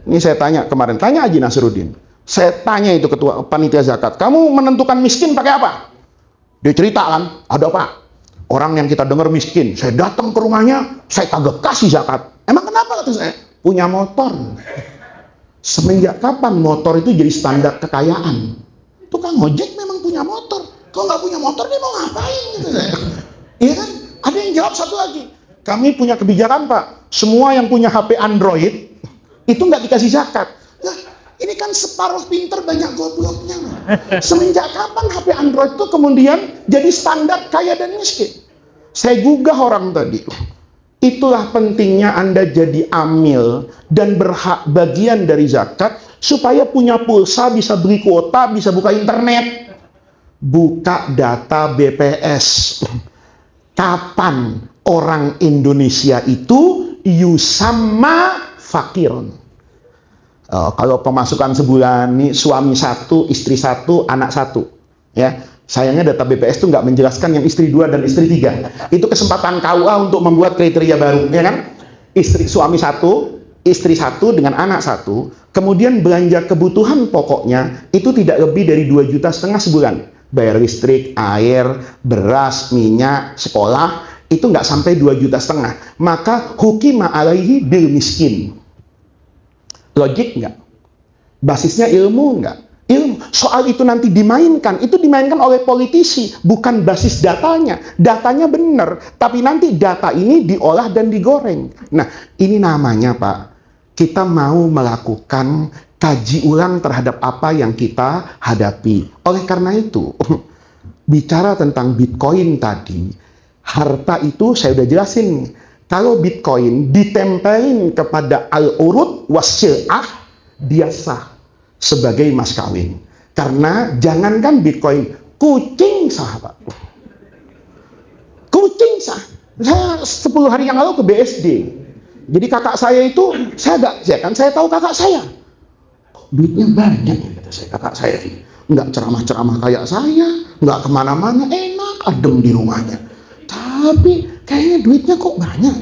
Ini saya tanya kemarin, tanya Haji Nasruddin. Saya tanya itu ketua panitia zakat, kamu menentukan miskin pakai apa? Dia cerita kan, ada Pak, orang yang kita dengar miskin, saya datang ke rumahnya, saya kagak kasih zakat. Emang kenapa? Kata saya, punya motor. Semenjak kapan motor itu jadi standar kekayaan? Tukang ojek memang punya motor. Kalau nggak punya motor dia mau ngapain? Gitu saya. Iya kan? Ada yang jawab satu lagi, kami punya kebijakan Pak, semua yang punya HP Android itu nggak dikasih zakat. Ini kan separuh pinter banyak gobloknya. Semenjak kapan HP Android itu kemudian jadi standar kaya dan miskin? Saya gugah orang tadi. Itulah pentingnya Anda jadi amil dan berhak bagian dari zakat, supaya punya pulsa, bisa beli kuota, bisa buka internet. Buka data BPS. Kapan orang Indonesia itu yusamma fakirun? Kalau pemasukan sebulan nih, suami 1, istri 1, anak 1, ya. Sayangnya data BPS itu nggak menjelaskan yang istri 2 dan istri 3. Itu kesempatan KUA untuk membuat kriteria baru, ya kan? Suami 1, istri 1 dengan anak 1, kemudian belanja kebutuhan pokoknya itu tidak lebih dari 2,5 juta sebulan. Bayar listrik, air, beras, minyak, sekolah, itu nggak sampai 2,5 juta. Maka hukima alaihi bil miskin. Logik nggak? Basisnya ilmu nggak? Ilmu. Soal itu nanti dimainkan, itu dimainkan oleh politisi, bukan basis datanya. Datanya benar, tapi nanti data ini diolah dan digoreng. Nah, ini namanya Pak, kita mau melakukan kaji ulang terhadap apa yang kita hadapi. Oleh karena itu, bicara tentang Bitcoin tadi, harta itu saya udah jelasin. Kalau Bitcoin ditempelin kepada al-urud wasil'ah, dia sah sebagai mas kawin. Karena jangankan Bitcoin, kucing sah Pak. Kucing sah. Saya 10 hari yang lalu ke BSD. Jadi kakak saya itu, saya tahu kakak saya. Duitnya banyak, kata saya, kakak saya. Nggak ceramah-ceramah kayak saya, nggak kemana-mana, enak, adem di rumahnya. Tapi kayaknya duitnya kok banyak.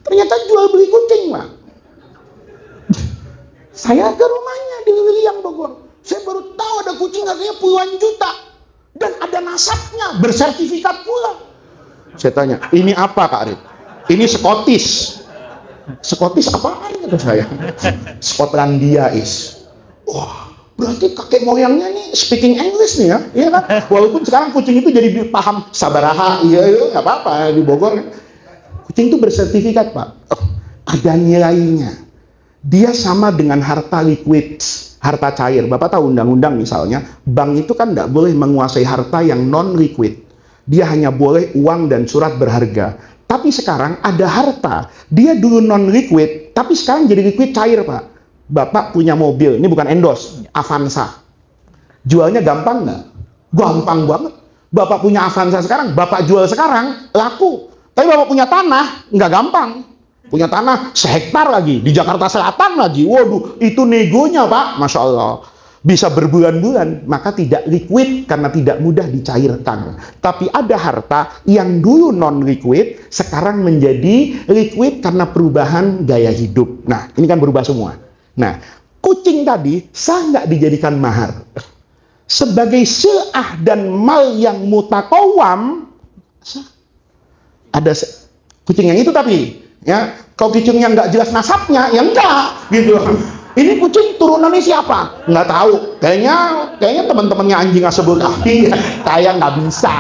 Ternyata jual beli kucing, Pak. Saya ke rumahnya di Liliang Bogor. Saya baru tahu ada kucing harganya puluhan juta. Dan ada nasabnya, bersertifikat pula. Saya tanya, ini apa Kak Arif? Ini Scottish. Scottish apaan kata saya? Skotlandia is. Wah, berarti kakek moyangnya nih speaking English nih ya, iya kan? Walaupun sekarang kucing itu jadi paham sabaraha, iya nggak apa-apa di Bogor. Kucing itu bersertifikat Pak. Ada nilainya. Dia sama dengan harta liquid, harta cair. Bapak tahu undang-undang misalnya, bank itu kan nggak boleh menguasai harta yang non liquid. Dia hanya boleh uang dan surat berharga. Tapi sekarang ada harta, dia dulu non liquid, tapi sekarang jadi liquid cair Pak. Bapak punya mobil, ini bukan endorse, Avanza. Jualnya gampang nggak? Gampang banget. Bapak punya Avanza sekarang, Bapak jual sekarang, laku. Tapi Bapak punya tanah, nggak gampang. Punya tanah sehektar lagi, di Jakarta Selatan lagi. Waduh, itu negonya Pak, Masya Allah. Bisa berbulan-bulan, maka tidak liquid karena tidak mudah dicairkan. Tapi ada harta yang dulu non-liquid, sekarang menjadi liquid karena perubahan gaya hidup. Nah, ini kan berubah semua. Nah, kucing tadi sah nggak dijadikan mahar? Sebagai sil'ah dan mal yang mutakawam, sah. Ada kucing yang itu tapi, ya, kalau kucingnya nggak jelas nasabnya, ya enggak, gitu. Ini kucing turunannya siapa? Nggak tahu. Kayaknya teman-temannya anjing asabul kahfi, kayak nggak bisa,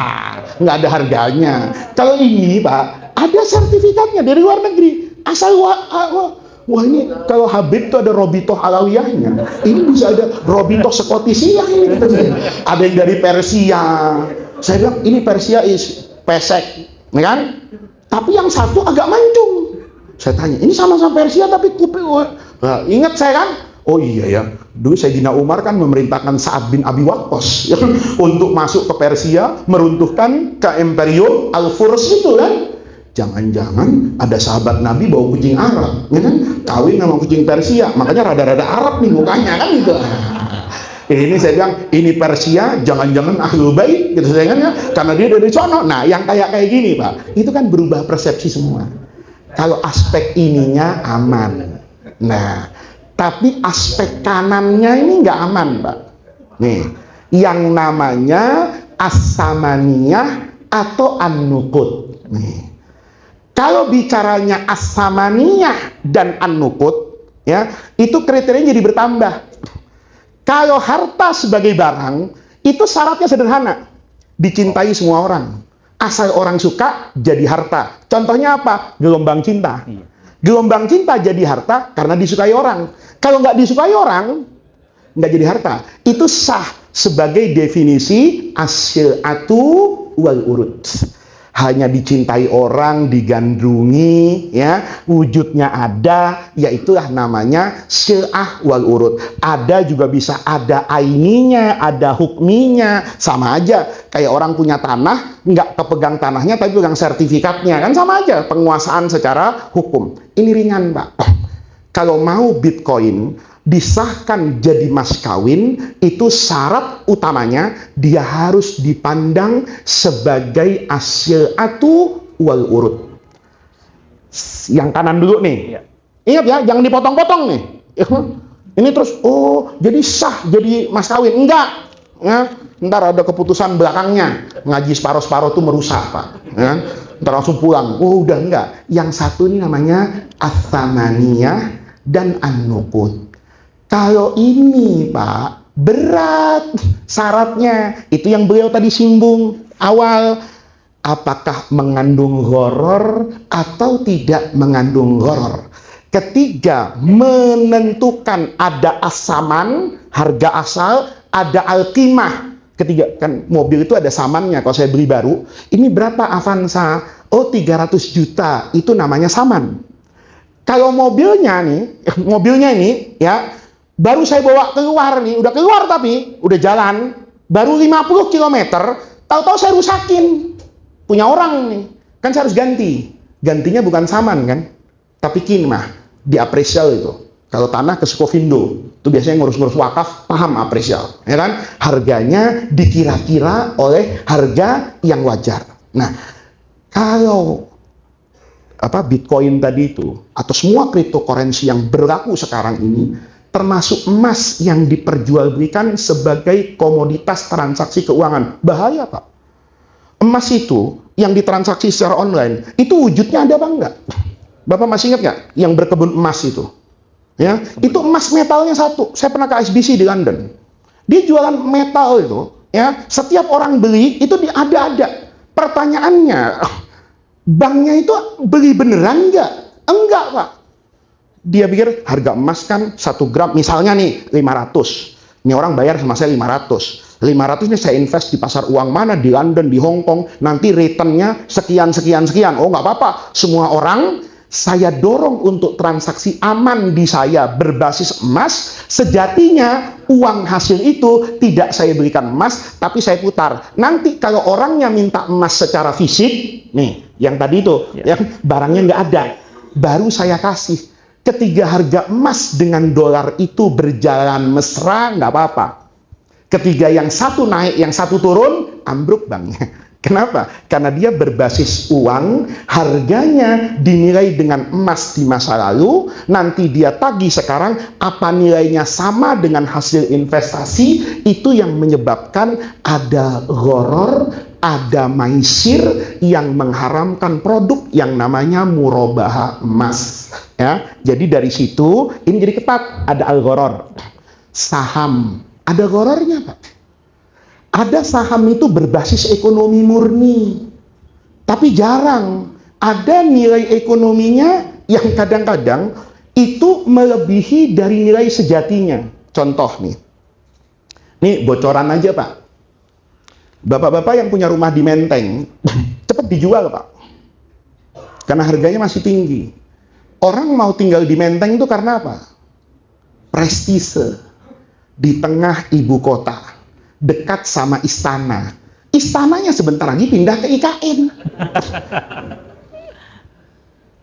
nggak ada harganya. Kalau ini Pak, ada sertifikatnya dari luar negeri. Asal wah ini kalau Habib itu ada Robitoh Alawiyahnya. Ini bisa ada Robitoh Skotisia ini. Ada yang dari Persia. Saya bilang ini Persia is pesek, ya kan? Tapi yang satu agak mancung. Saya tanya, ini sama-sama Persia tapi nah, ingat saya kan? Oh iya ya, dulu Sayyidina Umar kan memerintahkan Sa'ad bin Abi Waqqas ya, untuk masuk ke Persia, meruntuhkan ke Imperium Al-Furs itu kan. Jangan-jangan ada sahabat Nabi bawa kucing Arab, ya kan? Kawin sama kucing Persia, makanya rada-rada Arab nih mukanya kan gitu. Ini saya bilang, ini Persia, jangan-jangan Ahlul Bait gitu saya kan ya, karena dia dari sono. Nah, yang kayak gini Pak, itu kan berubah persepsi semua. Kalau aspek ininya aman. Nah, tapi aspek kanannya ini nggak aman, Pak. Nih, yang namanya as-samaniyah atau an-nuqud. Nih. Kalau bicaranya as-samaniyah dan an-nuqud, ya, itu kriterianya jadi bertambah. Kalau harta sebagai barang, itu syaratnya sederhana. Dicintai semua orang. Asal orang suka, jadi harta. Contohnya apa? Gelombang cinta. Gelombang cinta jadi harta karena disukai orang. Kalau nggak disukai orang, nggak jadi harta. Itu sah sebagai definisi as-sil'atu wal urud. Hanya dicintai orang, digandrungi, ya, wujudnya ada, yaitulah namanya sil'ah wal urud. Ada juga bisa ada aininya, ada hukminya, sama aja. Kayak orang punya tanah, nggak kepegang tanahnya, tapi pegang sertifikatnya, kan sama aja, penguasaan secara hukum. Ini ringan, Pak. Kalau mau Bitcoin disahkan jadi mas kawin, itu syarat utamanya dia harus dipandang sebagai as-sil'atu wal urud. Yang kanan dulu nih. Ingat ya, jangan dipotong-potong nih. Ini terus, oh jadi sah jadi mas kawin. Enggak. Ya, ntar ada keputusan belakangnya. Ngaji separuh-separuh itu merusak, Pak. Ya, ntar langsung pulang. Oh udah enggak. Yang satu ini namanya as-samaniyah dan an-nuqud. Kalau ini Pak, berat syaratnya. Itu yang beliau tadi singgung awal. Apakah mengandung gharar atau tidak mengandung gharar. Ketiga, menentukan ada asaman, harga asal, ada alqimah. Ketiga, kan mobil itu ada samannya. Kalau saya beli baru, ini berapa Avanza? Oh 300 juta, itu namanya saman. Kalau mobilnya ini ya, baru saya bawa keluar nih, udah keluar tapi udah jalan, baru 50 km, tahu-tahu saya rusakin. Punya orang nih, kan saya harus ganti. Gantinya bukan saman kan, tapi qimah, diapresial itu. Kalau tanah ke Skovindo, itu biasanya ngurus-ngurus wakaf, paham apresial, ya kan? Harganya dikira-kira oleh harga yang wajar. Nah, kalau Bitcoin tadi itu, atau semua cryptocurrency yang berlaku sekarang ini, termasuk emas yang diperjualbelikan sebagai komoditas transaksi keuangan. Bahaya, Pak. Emas itu yang ditransaksi secara online, itu wujudnya ada apa enggak? Bapak masih ingat nggak yang berkebun emas itu? Ya, itu emas metalnya satu. Saya pernah ke SBC di London. Dia jualan metal itu, ya. Setiap orang beli itu ada. Pertanyaannya, banknya itu beli beneran enggak? Enggak, Pak. Dia pikir harga emas kan 1 gram, misalnya nih 500. Ini orang bayar sama saya 500. 500 ini saya invest di pasar uang mana, di London, di Hong Kong, nanti returnnya sekian. Oh nggak apa-apa, semua orang saya dorong untuk transaksi aman di saya berbasis emas, sejatinya uang hasil itu tidak saya berikan emas, tapi saya putar. Nanti kalau orangnya minta emas secara fisik, nih, yang tadi itu, yang barangnya nggak ada, baru saya kasih. Ketika harga emas dengan dolar itu berjalan mesra, nggak apa-apa. Ketika yang satu naik, yang satu turun, ambruk banknya. Kenapa? Karena dia berbasis uang, harganya dinilai dengan emas di masa lalu, nanti dia tagih sekarang, apa nilainya sama dengan hasil investasi, itu yang menyebabkan ada gharar, ada maisir yang mengharamkan produk yang namanya murabaha emas. Ya, jadi dari situ, ini jadi ketat, ada al-gharar. Saham, ada ghararnya, Pak. Ada saham itu berbasis ekonomi murni, tapi jarang ada nilai ekonominya yang kadang-kadang itu melebihi dari nilai sejatinya. Contoh nih bocoran aja Pak. Bapak-bapak yang punya rumah di Menteng, cepat dijual Pak, karena harganya masih tinggi. Orang mau tinggal di Menteng itu karena apa? Prestise di tengah ibu kota. Dekat sama istana. Istananya sebentar lagi pindah ke IKN.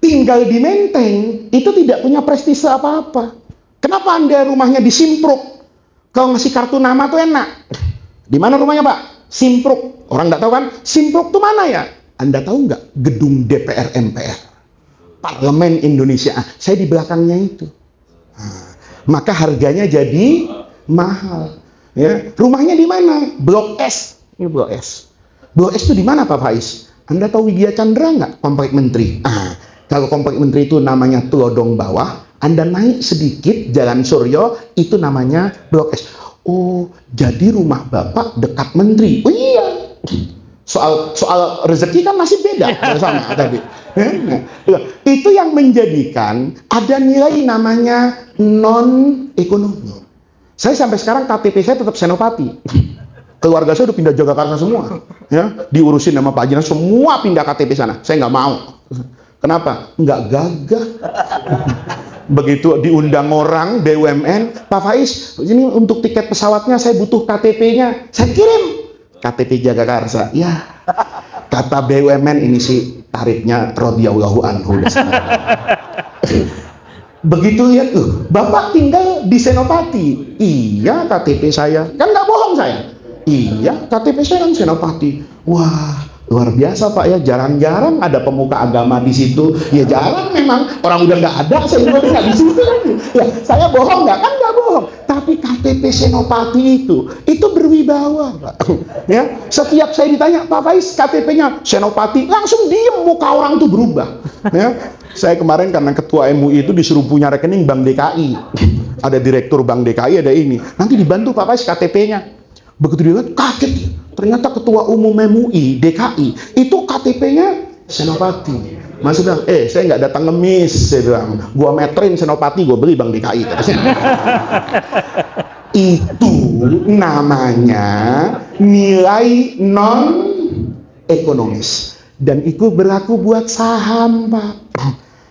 Tinggal di Menteng itu tidak punya prestise apa-apa. Kenapa Anda rumahnya di Simpruk? Kalau ngasih kartu nama tuh enak. Di mana rumahnya Pak? Simpruk. Orang nggak tahu kan? Simpruk tuh mana ya? Anda tahu nggak? Gedung DPR MPR, Parlemen Indonesia. Saya di belakangnya itu. Maka harganya jadi mahal. Ya, rumahnya di mana? Blok S. Ini Blok S. Blok S itu di mana Pak Faiz? Anda tahu Widya Chandra nggak? Komplek Menteri. Kalau Komplek Menteri itu namanya Telodong Bawah, Anda naik sedikit Jalan Suryo, itu namanya Blok S. Oh, jadi rumah Bapak dekat Menteri. Oh iya. Soal rezeki kan masih beda sama tadi. Itu yang menjadikan ada nilai namanya non ekonomi. Saya sampai sekarang KTP saya tetap Senopati. Keluarga saya udah pindah Jagakarsa semua. Ya, diurusin sama Pak Jinan, semua pindah KTP sana. Saya nggak mau. Kenapa? Nggak gagah. Begitu diundang orang BUMN, Pak Faiz, ini untuk tiket pesawatnya saya butuh KTP-nya. Saya kirim KTP Jagakarsa. Ya, kata BUMN ini sih tarifnya radhiyallahu anhu. Begitu lihat, Bapak tinggal di Senopati. Iya, KTP saya. Kan nggak bohong saya. Iya, KTP saya kan Senopati. Wah, luar biasa Pak ya. Jarang-jarang ada pemuka agama di situ. Ya jarang memang. Orang udah nggak ada, saya juga nggak di situ. Ya, saya bohong nggak? Kan nggak bohong. Tapi KTP Senopati itu berwibawa Pak. Ya, setiap saya ditanya, Pak Faiz KTP-nya Senopati, langsung diem, muka orang tuh berubah. Ya. Saya kemarin karena ketua MUI itu disuruh punya rekening Bank DKI. Ada direktur Bank DKI, ada ini. Nanti dibantu Pak Faiz KTP-nya. Begitu dilihat, kaget. Ternyata ketua umum MUI DKI itu KTP-nya Senopati. Mas bilang, saya nggak datang ngemis. Saya bilang, gua meterin Senopati, gua beli Bank DKI. Itu namanya nilai non ekonomis. Dan itu berlaku buat saham Pak.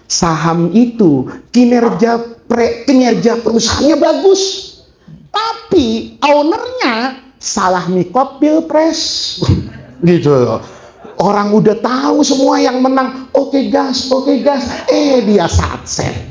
Saham itu kinerja perusahaannya bagus, tapi ownernya salah mikot pilpres, gitu loh. Orang udah tahu semua yang menang, oke gas, dia satset,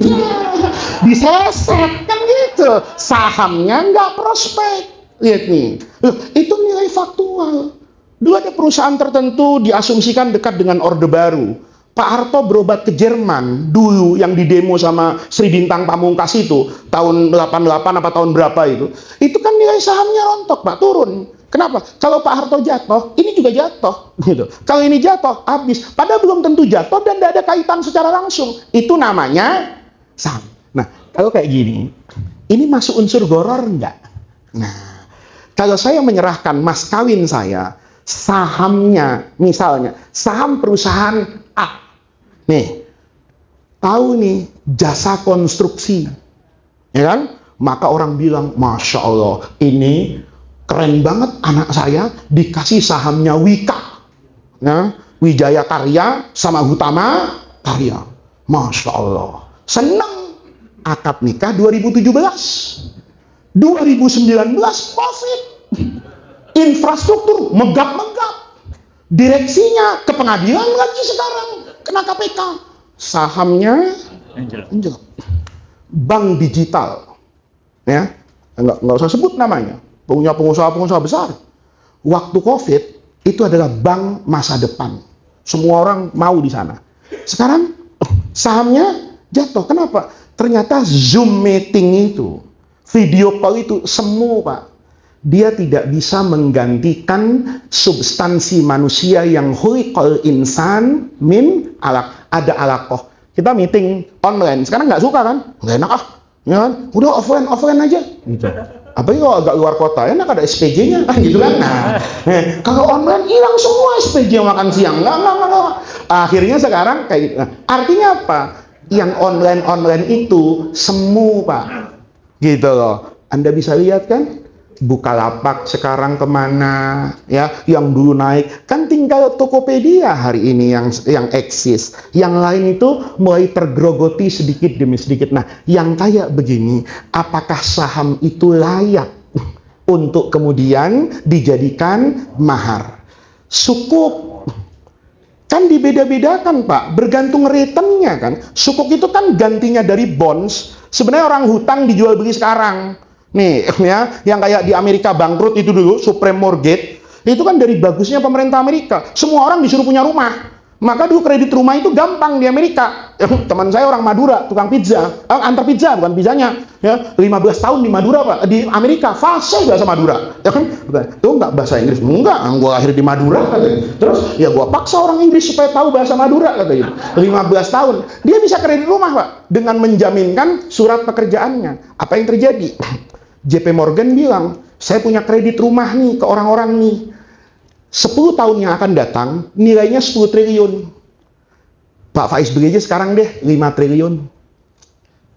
diseset kan gitu. Sahamnya nggak prospek, lihat nih, loh, itu nilai faktual. Dulu ada perusahaan tertentu diasumsikan dekat dengan Orde Baru. Pak Harto berobat ke Jerman dulu yang didemo sama Sri Bintang Pamungkas itu tahun 88 apa tahun berapa itu kan nilai sahamnya rontok Pak, turun. Kenapa? Kalau Pak Harto jatuh, ini juga jatuh gitu. Kalau ini jatuh, habis. Padahal belum tentu jatuh dan tidak ada kaitan secara langsung. Itu namanya saham. Nah, kalau kayak gini, ini masuk unsur gharar enggak? Nah, kalau saya menyerahkan mas kawin saya, sahamnya misalnya saham perusahaan A. Nih, tahu nih jasa konstruksi, ya kan? Maka orang bilang, Masya Allah, ini keren banget anak saya dikasih sahamnya Wika, ya, Wijaya Karya sama Hutama Karya. Masya Allah, senang. Akad nikah 2017, 2019 COVID, infrastruktur megap-megap, direksinya ke pengadilan lagi sekarang, kena KPK, sahamnya anjlok. Bank digital, ya, nggak usah sebut namanya, punya pengusaha-pengusaha besar. Waktu COVID itu adalah bank masa depan, semua orang mau di sana. Sekarang sahamnya jatuh. Kenapa? Ternyata Zoom meeting itu, video call itu semu, Pak. Dia tidak bisa menggantikan substansi manusia yang khuliqal insan min alaq. Ada alaqoh. Kita meeting online. Sekarang nggak suka kan? Nggak enak ah. Ya kan? Udah offline aja. Gitu. Apalagi kalau agak luar kota, enak ada SPJ-nya. Gitu kan? Nah, kalau online hilang semua SPJ makan siang. Nggak. Akhirnya sekarang kayak gitu. Nah, artinya apa? Yang online itu semu, Pak. Gitu loh. Anda bisa lihat kan? Bukalapak sekarang kemana, ya? Yang dulu naik kan tinggal Tokopedia hari ini yang eksis. Yang lain itu mulai tergrogoti sedikit demi sedikit. Nah, yang kayak begini, apakah saham itu layak untuk kemudian dijadikan mahar? Sukuk kan dibeda-bedakan, Pak, bergantung returnnya kan. Sukuk itu kan gantinya dari bonds. Sebenarnya orang hutang dijual beli sekarang. Nih, ya, yang kayak di Amerika bangkrut itu dulu, Supreme Mortgage, itu kan dari bagusnya pemerintah Amerika. Semua orang disuruh punya rumah. Maka dulu kredit rumah itu gampang di Amerika. Teman saya orang Madura, tukang pizza, antar pizza, bukan pizzanya. Ya, 15 tahun di Madura, Pak, di Amerika, fasih bahasa Madura. Ya kan? Tuh nggak bahasa Inggris? Enggak, gue lahir di Madura, katanya. Terus, ya gue paksa orang Inggris supaya tahu bahasa Madura, katanya. 15 tahun. Dia bisa kredit rumah, Pak, dengan menjaminkan surat pekerjaannya. Apa yang terjadi? JP Morgan bilang, saya punya kredit rumah nih ke orang-orang nih. 10 tahun yang akan datang, nilainya 10 triliun. Pak Faiz beli aja sekarang deh, 5 triliun.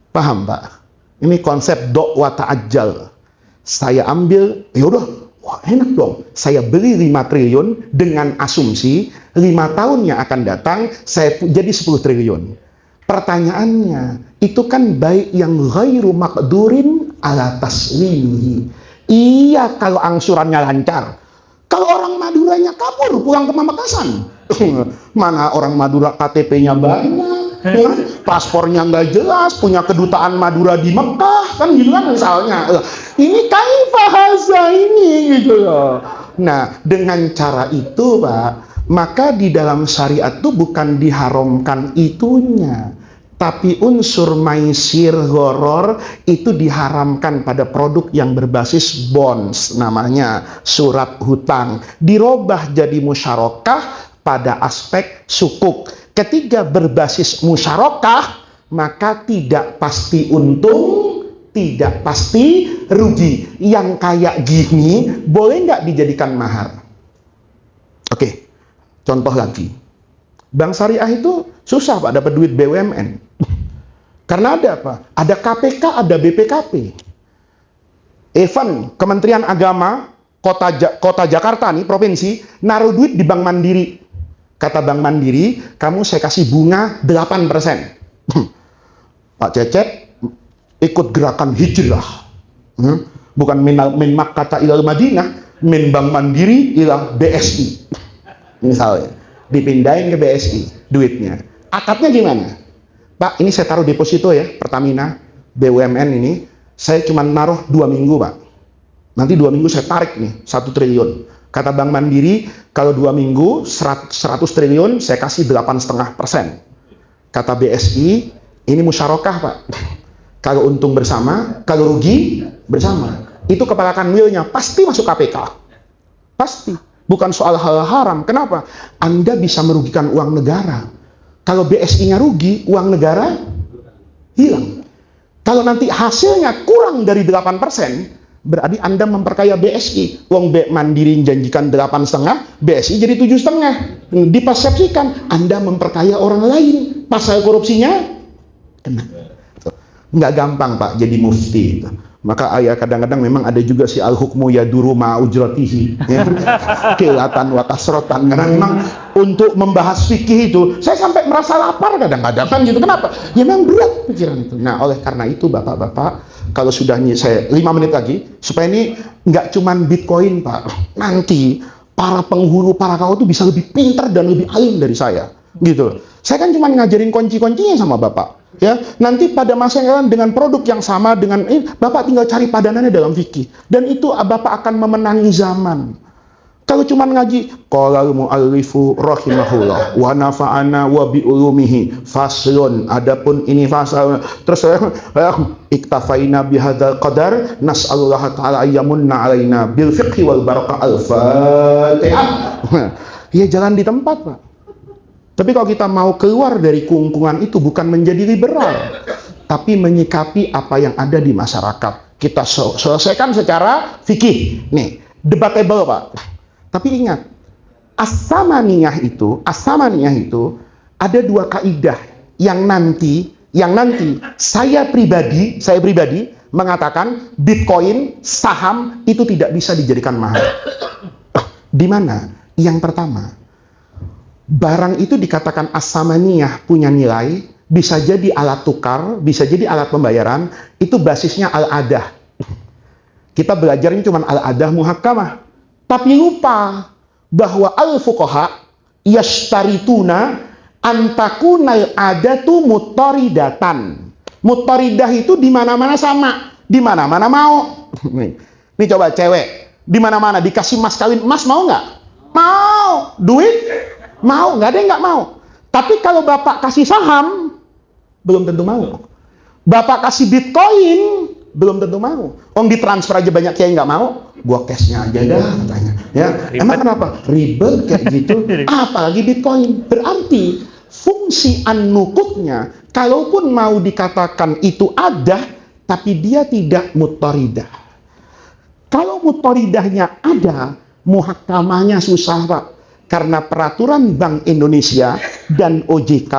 Paham, Pak? Ini konsep do' wa ta'ajjal. Saya ambil, yaudah, wah enak dong. Saya beli 5 triliun dengan asumsi 5 tahun yang akan datang, saya jadi 10 triliun. Pertanyaannya, itu kan baik yang ghairu maqdurin ala taslimihi. Iya kalau angsurannya lancar. Kalau orang Maduranya kabur pulang ke Pamekasan. Mana orang Madura KTP-nya banyak, paspornya nggak jelas, punya kedutaan Madura di Mekah, kan gitu kan misalnya. Ini kaifa haza ini gitu loh. Nah, dengan cara itu, Pak, maka di dalam syariat itu bukan diharamkan itunya, tapi unsur maisir gharar itu diharamkan pada produk yang berbasis bonds, namanya surat hutang, dirubah jadi musyarakah pada aspek sukuk. Ketika berbasis musyarakah, maka tidak pasti untung, tidak pasti rugi. Yang kayak gini boleh nggak dijadikan mahar? Oke, contoh lagi. Bank syariah itu susah, Pak, dapat duit BUMN. Karena ada apa? Ada KPK, ada BPKP. Even Kementerian Agama Kota Jakarta nih, provinsi, naruh duit di Bank Mandiri. Kata Bank Mandiri, kamu saya kasih bunga 8%. Pak Cecep ikut gerakan hijrah. Bukan min Makkah ilal Madinah, min Bank Mandiri ila BSI. Misalnya, dipindahin ke BSI duitnya. Akadnya gimana? Pak, ini saya taruh deposito ya, Pertamina, BUMN ini, saya cuma naruh 2 minggu, Pak. Nanti 2 minggu saya tarik nih, 1 triliun. Kata Bank Mandiri, kalau 2 minggu, 100 triliun, saya kasih 8,5%. Kata BSI, ini musyarakah, Pak. Kalau untung bersama, kalau rugi bersama. Itu kepala kanwilnya, pasti masuk KPK. Pasti. Bukan soal hal haram. Kenapa? Anda bisa merugikan uang negara. Kalau BSI-nya rugi, uang negara hilang. Kalau nanti hasilnya kurang dari 8%, berarti Anda memperkaya BSI. Uang Mandiri janjikan 8,5, BSI jadi 7,5. Dipersepsikan Anda memperkaya orang lain. Pasal korupsinya kena. Nggak gampang, Pak, jadi mufti. Maka ayah kadang-kadang memang ada juga si al-hukmu yaduru ma'ujratihi, ya. Kilatan wa kasrotan. Karena memang untuk membahas fikih itu saya sampai merasa lapar kadang-kadang kan gitu. Kenapa? Ya memang berat pikiran itu. Nah, oleh karena itu Bapak-bapak, kalau sudah saya 5 menit lagi supaya ini nggak cuman Bitcoin Pak, nanti para penghulu, para kawan itu bisa lebih pintar dan lebih alim dari saya gitu. Saya kan cuma ngajarin kunci-kuncinya sama Bapak. Ya, nanti pada masa yang akan dengan produk yang sama dengan ini, Bapak tinggal cari padanannya dalam fikih, dan itu Bapak akan memenangi zaman. Kalau cuma ngaji, qala al-muallifu rahimahullah wa nafa'ana wa bi ulumihi faslun, adapun ini fasal, terus iktafaina bihadzal qadar, nas'alullah ta'ala ayyamunna alaina bil fiqhi wal barakah. Al-Fatihah. Ya jalan di tempat Pak. Tapi kalau kita mau keluar dari keungkungan itu, bukan menjadi liberal, tapi menyikapi apa yang ada di masyarakat. Kita selesaikan secara fikih. Nih, debatable Pak. Tapi ingat, as-samaniyah itu ada 2 kaidah yang nanti saya pribadi mengatakan Bitcoin, saham itu tidak bisa dijadikan mahar. Di mana? Yang pertama, barang itu dikatakan as-samaniyah punya nilai, bisa jadi alat tukar, bisa jadi alat pembayaran, itu basisnya al-adah. Kita belajarnya cuma al-adah muhakkamah. Tapi lupa bahwa al-fuqaha yashtarituna antakunal adatu muttaridatan. Muttaridah itu di mana-mana sama, di mana-mana mau. Ini coba cewek, di mana-mana dikasih mas kawin, mas mau nggak? Mau. Duit? Mau, nggak ada yang nggak mau. Tapi kalau Bapak kasih saham, belum tentu mau. Bapak kasih Bitcoin, belum tentu mau. Ditransfer aja banyak kiai nggak mau, gua cashnya aja dah katanya. Ya, emang kenapa? Ribet kayak gitu. Apalagi Bitcoin. Berarti fungsi an-nukutnya, kalaupun mau dikatakan itu ada, tapi dia tidak muttaridah. Kalau muttaridahnya ada, muhakkamahnya susah Pak. Karena peraturan Bank Indonesia dan OJK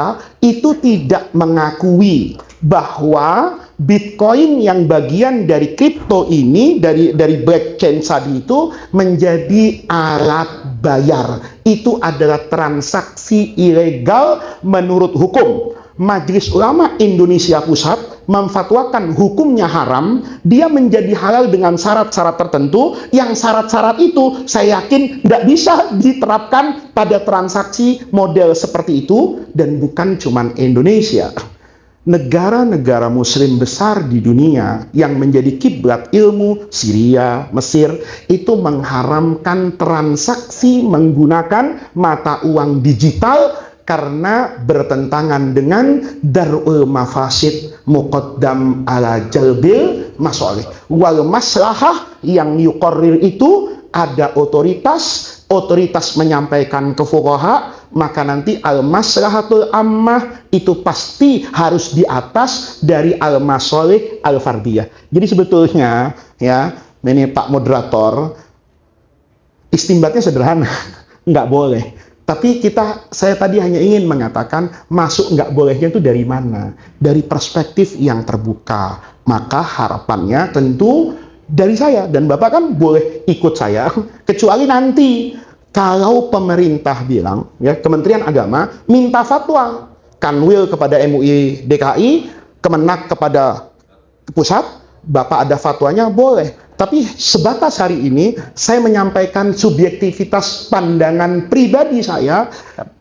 itu tidak mengakui bahwa Bitcoin yang bagian dari kripto ini, dari blockchain tadi itu menjadi alat bayar. Itu adalah transaksi ilegal menurut hukum. Majelis Ulama Indonesia Pusat memfatwakan hukumnya haram, dia menjadi halal dengan syarat-syarat tertentu, yang syarat-syarat itu saya yakin tidak bisa diterapkan pada transaksi model seperti itu. Dan bukan cuma Indonesia, negara-negara muslim besar di dunia yang menjadi kiblat ilmu, Syria, Mesir, itu mengharamkan transaksi menggunakan mata uang digital karena bertentangan dengan darul mafasid muqaddam ala jalbil masolih. Wal maslahah yang yuqarrir itu ada otoritas menyampaikan ke fuqaha, maka nanti al-maslahatul ammah itu pasti harus di atas dari al-masolih al-fardiyah. Jadi sebetulnya ya, ini Pak Moderator, istimbatnya sederhana, nggak boleh. Tapi saya tadi hanya ingin mengatakan masuk nggak bolehnya itu dari mana? Dari perspektif yang terbuka. Maka harapannya tentu dari saya, dan Bapak kan boleh ikut saya, kecuali nanti kalau pemerintah bilang, ya Kementerian Agama minta fatwa, Kanwil kepada MUI DKI, Kemenak kepada pusat, Bapak ada fatwanya boleh. Tapi sebatas hari ini saya menyampaikan subjektivitas pandangan pribadi saya,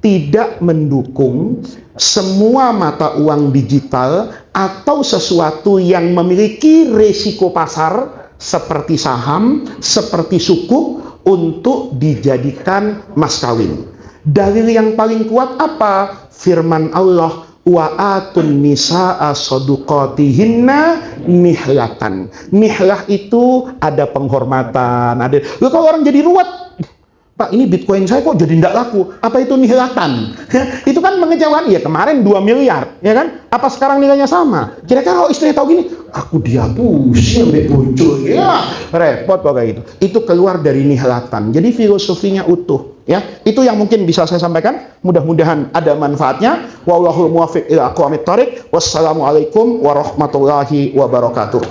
tidak mendukung semua mata uang digital atau sesuatu yang memiliki resiko pasar seperti saham, seperti sukuk untuk dijadikan mas kawin. Dalil yang paling kuat apa? Firman Allah, wa atun nisaa saduqatihinna nihlatan. Nihlah itu ada penghormatan, ada. Loh, kalau orang jadi ruwet, Pak, ini Bitcoin saya kok jadi tidak laku. Apa itu nihlatan? Itu kan mengecewakan. Ya kemarin 2 miliar, ya kan? Apa sekarang nilainya sama? Kira-kira kalau istrinya tahu gini, aku dihapusi sampai muncul. Ya, repot kok kayak gitu. Itu keluar dari nihlatan. Jadi filosofinya utuh. Ya, itu yang mungkin bisa saya sampaikan. Mudah-mudahan ada manfaatnya. Wallahul muwaffiq ila aqwamit thoriq. Wassalamualaikum warahmatullahi wabarakatuh.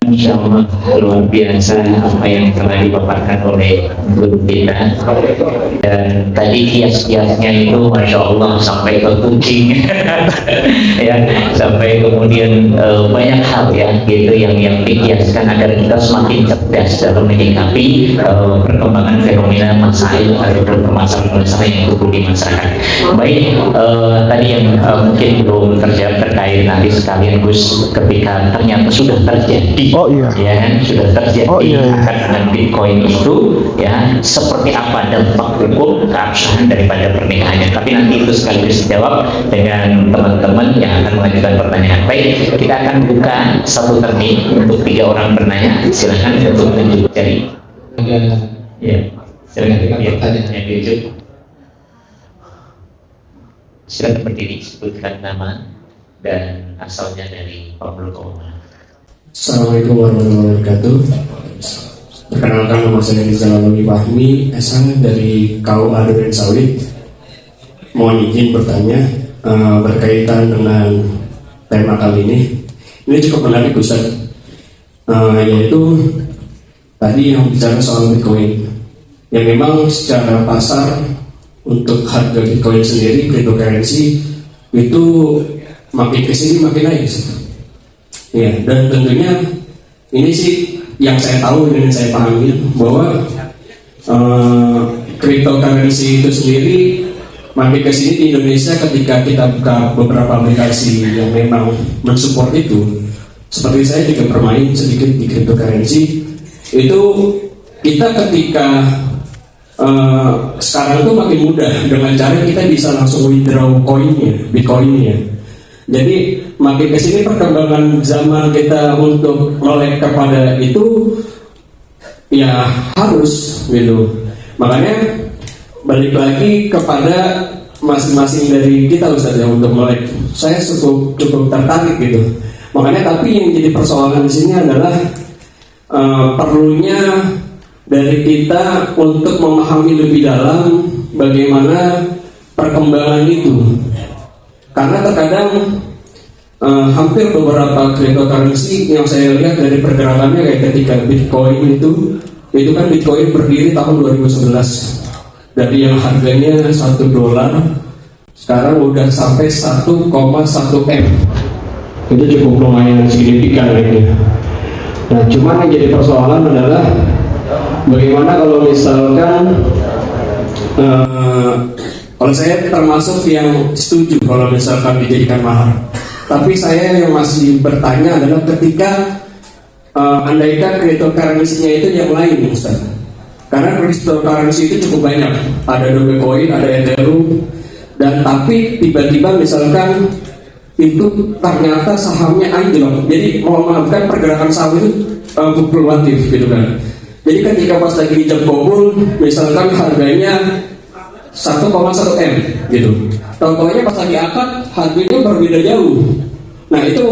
Insya Allah luar biasa apa yang telah dipaparkan oleh guru kita, dan tadi kias-kiasnya itu Masya Allah sampai ke kucing ya, sampai kemudian banyak hal ya gitu yang dikiaskan agar kita semakin cerdas dalam menyikapi perkembangan fenomena masail ataupun permasalahan-permasalahan yang tumbuh di masyarakat. Baik, tadi yang mungkin belum terjawab terkait nanti sekalian Gus, ketika ternyata sudah terjadi ya kan, sudah terjadi akad dengan Bitcoin itu ya, seperti apa dampak hukum keabsahan daripada pernikahannya. Tapi nanti itu sekaligus dijawab dengan teman-teman yang akan mengajukan pertanyaan. Baik, kita akan buka satu termin untuk 3 orang bertanya. Silakan untuk menunjuk jari. Ya, silakan pertanyaannya diujuk. Silakan berdiri, sebutkan nama dan asalnya dari Pablo Koma. Assalamualaikum warahmatullahi wabarakatuh. Perkenalkan, nama saya Rizal Alawi Fahmi, SN dari KUA Duren Sawit. Mohon izin bertanya berkaitan dengan tema kali ini. Ini cukup menarik Ustaz, yaitu tadi yang bicara soal Bitcoin. Yang memang secara pasar untuk harga Bitcoin sendiri, cryptocurrency itu makin kesini makin naik Ustaz. Ya, dan tentunya ini sih yang saya tahu dan saya pahami bahwa cryptocurrency itu sendiri makin kesini di Indonesia ketika kita buka beberapa aplikasi yang memang mensupport itu. Seperti saya juga bermain sedikit di cryptocurrency itu, kita ketika sekarang itu makin mudah dengan cara kita bisa langsung withdraw koinnya, bitcoinnya. Jadi makin kesini perkembangan zaman kita untuk melek kepada itu ya harus gitu. Makanya balik lagi kepada masing-masing dari kita Ustaz ya untuk melek. Saya cukup tertarik gitu. Makanya tapi yang jadi persoalan di sini adalah perlunya dari kita untuk memahami lebih dalam bagaimana perkembangan itu. Karena terkadang hampir beberapa cryptocurrency yang saya lihat dari pergerakannya kayak ketika Bitcoin itu kan Bitcoin berdiri tahun 2011 dari yang harganya $1 sekarang udah sampai 1,1 M. Itu cukup lumayan signifikan gitu. Nah, cuman yang jadi persoalan adalah bagaimana kalau misalkan kalau saya termasuk yang setuju kalau misalkan dijadikan mahar. Tapi saya yang masih bertanya adalah ketika andaikan cryptocurrency-nya itu yang lain Ustaz. Karena cryptocurrency itu cukup banyak. Ada Dogecoin, ada Ethereum, dan tapi tiba-tiba misalkan itu ternyata sahamnya anjlok. Jadi mohon maafkan pergerakan saham itu fluktuatif gitu kan. Jadi ketika pas lagi jam kubur misalkan harganya 1,1 M gitu. Contohnya pas lagi akad harganya berbeda jauh. Nah itu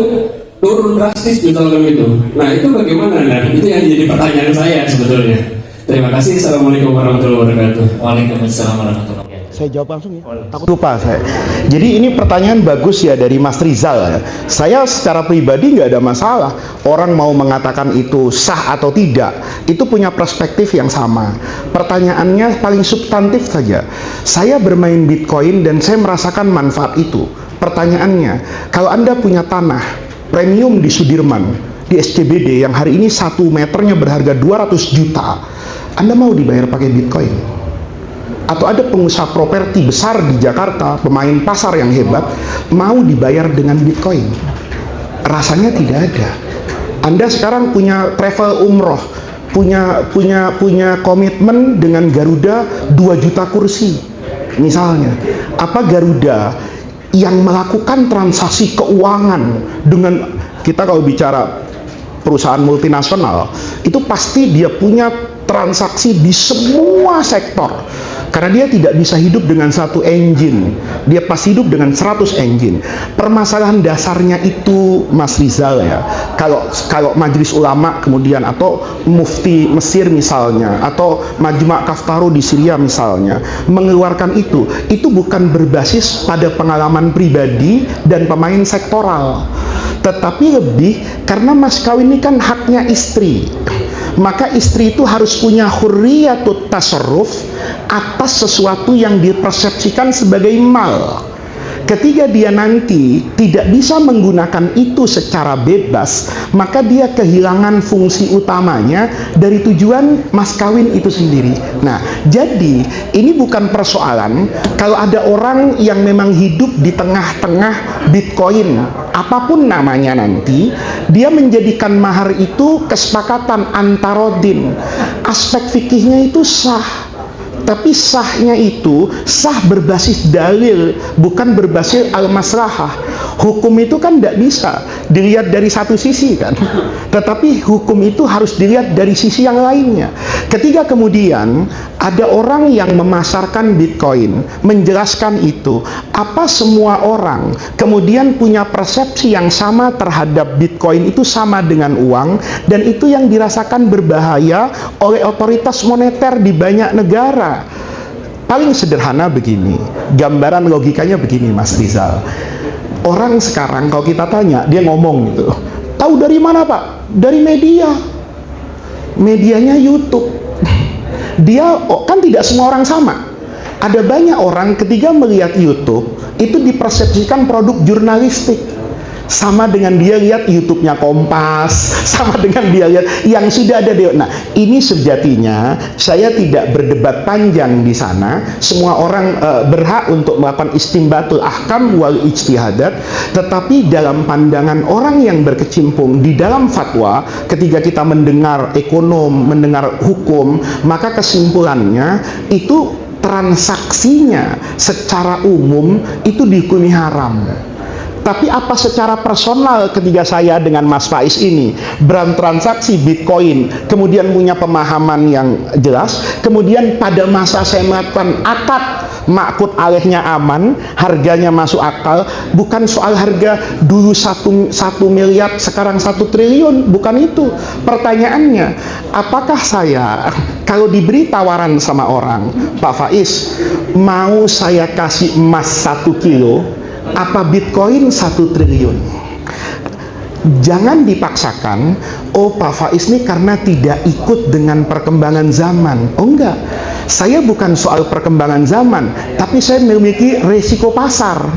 turun drastis misalkan gitu. Nah itu bagaimana? Nah itu yang jadi pertanyaan saya sebetulnya. Terima kasih. Assalamualaikum warahmatullahi wabarakatuh. Waalaikumsalam warahmatullahi wabarakatuh. Saya jawab langsung ya. Takut lupa saya. Jadi ini pertanyaan bagus ya dari Mas Rizal. Saya secara pribadi nggak ada masalah. Orang mau mengatakan itu sah atau tidak, itu punya perspektif yang sama. Pertanyaannya paling substantif saja. Saya bermain Bitcoin dan saya merasakan manfaat itu. Pertanyaannya, kalau Anda punya tanah premium di Sudirman, di SCBD yang hari ini 1 meternya berharga 200 juta, Anda mau dibayar pakai Bitcoin? Atau ada pengusaha properti besar di Jakarta, pemain pasar yang hebat, mau dibayar dengan Bitcoin? Rasanya tidak ada. Anda sekarang punya travel umroh, punya komitmen dengan Garuda 2 juta kursi misalnya. Apa Garuda yang melakukan transaksi keuangan dengan, kita kalau bicara perusahaan multinasional, itu pasti dia punya transaksi di semua sektor. Karena dia tidak bisa hidup dengan satu engine, dia pasti hidup dengan 100 engine. Permasalahan dasarnya itu Mas Rizal ya. Kalau Majelis Ulama kemudian, atau Mufti Mesir misalnya, atau Majma' Kaftaru di Syria misalnya, mengeluarkan itu bukan berbasis pada pengalaman pribadi dan pemain sektoral, tetapi lebih karena mas kawin ini kan haknya istri. Maka istri itu harus punya hurriyatut tasarruf atas sesuatu yang dipersepsikan sebagai mal. Ketika dia nanti tidak bisa menggunakan itu secara bebas, maka dia kehilangan fungsi utamanya dari tujuan mas kawin itu sendiri. Nah, jadi ini bukan persoalan kalau ada orang yang memang hidup di tengah-tengah Bitcoin, apapun namanya nanti, dia menjadikan mahar itu kesepakatan antarodin. Aspek fikihnya itu sah. Tapi sahnya itu sah berbasis dalil, bukan berbasis al-maslahah. Hukum itu kan tidak bisa dilihat dari satu sisi kan, tetapi hukum itu harus dilihat dari sisi yang lainnya. Ketika kemudian ada orang yang memasarkan Bitcoin, menjelaskan itu, apa semua orang kemudian punya persepsi yang sama terhadap Bitcoin itu sama dengan uang, dan itu yang dirasakan berbahaya oleh otoritas moneter di banyak negara. Paling sederhana begini, gambaran logikanya begini Mas Rizal. Orang sekarang kalau kita tanya, dia ngomong gitu, tahu dari mana Pak? Dari media. Medianya YouTube. Dia kan tidak semua orang sama. Ada banyak orang ketika melihat YouTube itu dipersepsikan produk jurnalistik. Sama dengan dia lihat YouTube-nya Kompas, sama dengan dia lihat yang sudah ada di. Nah, ini sejatinya saya tidak berdebat panjang di sana. Semua orang berhak untuk melakukan istinbatul ahkam wal ijtihadat, tetapi dalam pandangan orang yang berkecimpung di dalam fatwa, ketika kita mendengar ekonom, mendengar hukum, maka kesimpulannya itu transaksinya secara umum itu dihukumi haram. Tapi apa secara personal ketika saya dengan Mas Faiz ini bertransaksi Bitcoin, kemudian punya pemahaman yang jelas, kemudian pada masa saya melakukan akad makut alehnya aman, harganya masuk akal, bukan soal harga dulu 1 miliar sekarang 1 triliun, bukan itu pertanyaannya. Apakah saya kalau diberi tawaran sama orang, Pak Faiz mau saya kasih emas 1 kilo apa Bitcoin 1 triliun? Jangan dipaksakan, oh Pak Faiz ini karena tidak ikut dengan perkembangan zaman. Oh enggak, saya bukan soal perkembangan zaman, tapi saya memiliki resiko pasar.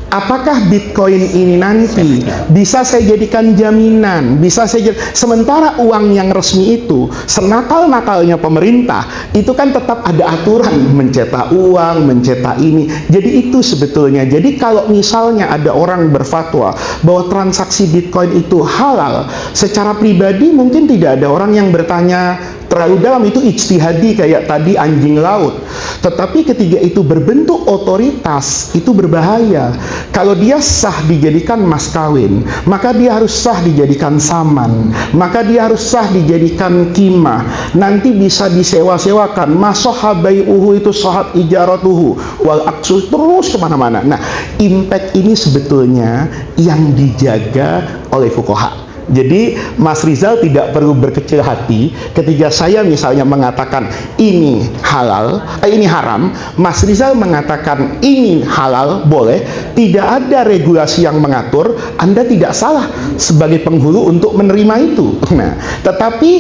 Apakah Bitcoin ini nanti bisa saya jadikan jaminan, bisa saya sementara uang yang resmi itu, senakal-nakalnya pemerintah, itu kan tetap ada aturan mencetak uang, mencetak ini. Jadi itu sebetulnya. Jadi kalau misalnya ada orang berfatwa bahwa transaksi Bitcoin itu halal, secara pribadi mungkin tidak ada orang yang bertanya terlalu dalam, itu ijtihadi kayak tadi anjing laut. Tetapi ketika itu berbentuk otoritas, itu berbahaya. Kalau dia sah dijadikan mas kawin, maka dia harus sah dijadikan saman, maka dia harus sah dijadikan kimah. Nanti bisa disewa-sewakan. Masohabai'uhu itu sahat ijaratuhu wal aksu, terus kemana-mana. Nah, impact ini sebetulnya yang dijaga oleh fuqaha. Jadi Mas Rizal tidak perlu berkecil hati ketika saya misalnya mengatakan ini halal, ini haram, Mas Rizal mengatakan ini halal, boleh, tidak ada regulasi yang mengatur, Anda tidak salah sebagai penghulu untuk menerima itu. Nah, tetapi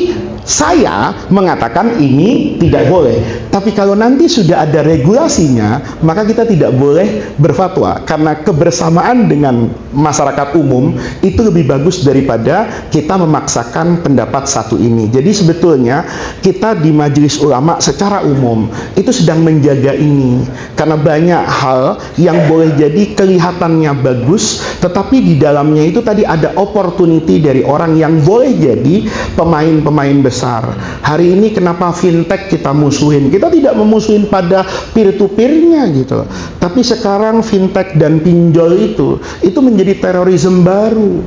saya mengatakan ini tidak boleh. Tapi kalau nanti sudah ada regulasinya, maka kita tidak boleh berfatwa, karena kebersamaan dengan masyarakat umum itu lebih bagus daripada kita memaksakan pendapat satu ini. Jadi sebetulnya kita di majelis ulama secara umum itu sedang menjaga ini, karena banyak hal yang boleh jadi kelihatannya bagus, tetapi di dalamnya itu tadi ada opportunity dari orang yang boleh jadi pemain-pemain besar. Hari ini kenapa fintech kita musuhin? Kita tidak memusuhin pada peer-to-peernya gitu. Tapi sekarang fintech dan pinjol itu menjadi terorisme baru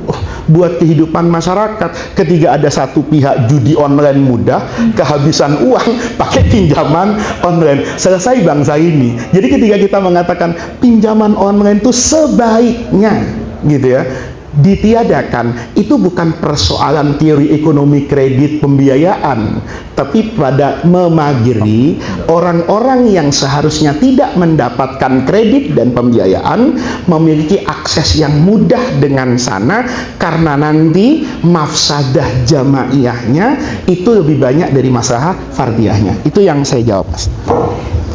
buat kehidupan masyarakat. Ketika ada satu pihak judi online mudah, kehabisan uang pakai pinjaman online, selesai bangsa ini. Jadi ketika kita mengatakan pinjaman online itu sebaiknya gitu ya, ditiadakan, itu bukan persoalan teori ekonomi kredit pembiayaan, tapi pada memagiri orang-orang yang seharusnya tidak mendapatkan kredit dan pembiayaan memiliki akses yang mudah dengan sana, karena nanti mafsadah jamaiyahnya itu lebih banyak dari masalah fardiyahnya. Itu yang saya jawab, Mas.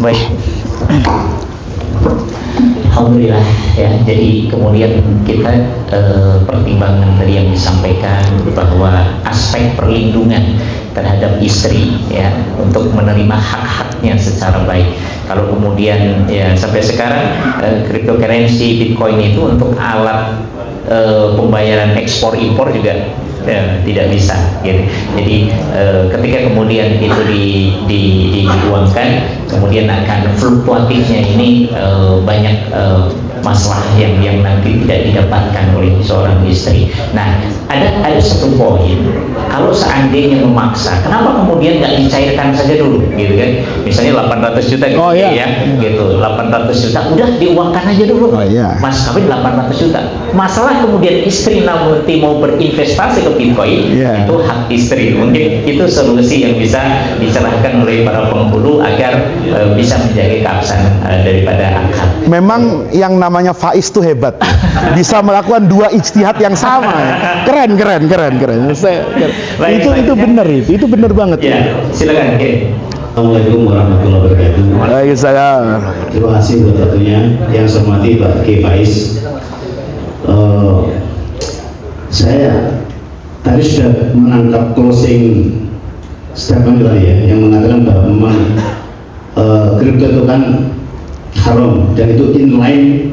Baik. Alhamdulillah ya. Jadi kemudian kita pertimbangan tadi yang disampaikan bahwa aspek perlindungan terhadap istri ya, untuk menerima hak-haknya secara baik. Kalau kemudian ya sampai sekarang cryptocurrency Bitcoin itu untuk alat pembayaran ekspor impor juga tidak bisa gitu. Jadi ketika kemudian itu diuangkan, kemudian akan fluktuatifnya ini banyak masalah yang nanti tidak didapatkan oleh seorang istri. Nah, ada satu poin, kalau seandainya memaksa, kenapa kemudian nggak dicairkan saja dulu, gitu kan? Misalnya 800 juta gitu, ya, gitu, 800 juta, udah diuangkan aja dulu. Mas kawin 800 juta. Masalah kemudian istri nanti mau berinvestasi ke Bitcoin, itu hak istri. Mungkin itu solusi yang bisa dicerahkan oleh para penghulu agar bisa menjaga keabsahan daripada akad. Memang yang namanya Faiz itu hebat, bisa melakukan dua ijtihad yang sama ya. Keren. Itu benar, itu benar banget ya. Silakan. Assalamualaikum warahmatullahi wabarakatuh. Waalaikumsalam. Terima kasih buat waktunya. Yang saya hormati Pak Kiai Faiz. Saya tadi sudah menangkap closing statement tadi ya, yang mengatakan bahwa memang kripto itu kan haram dan itu inline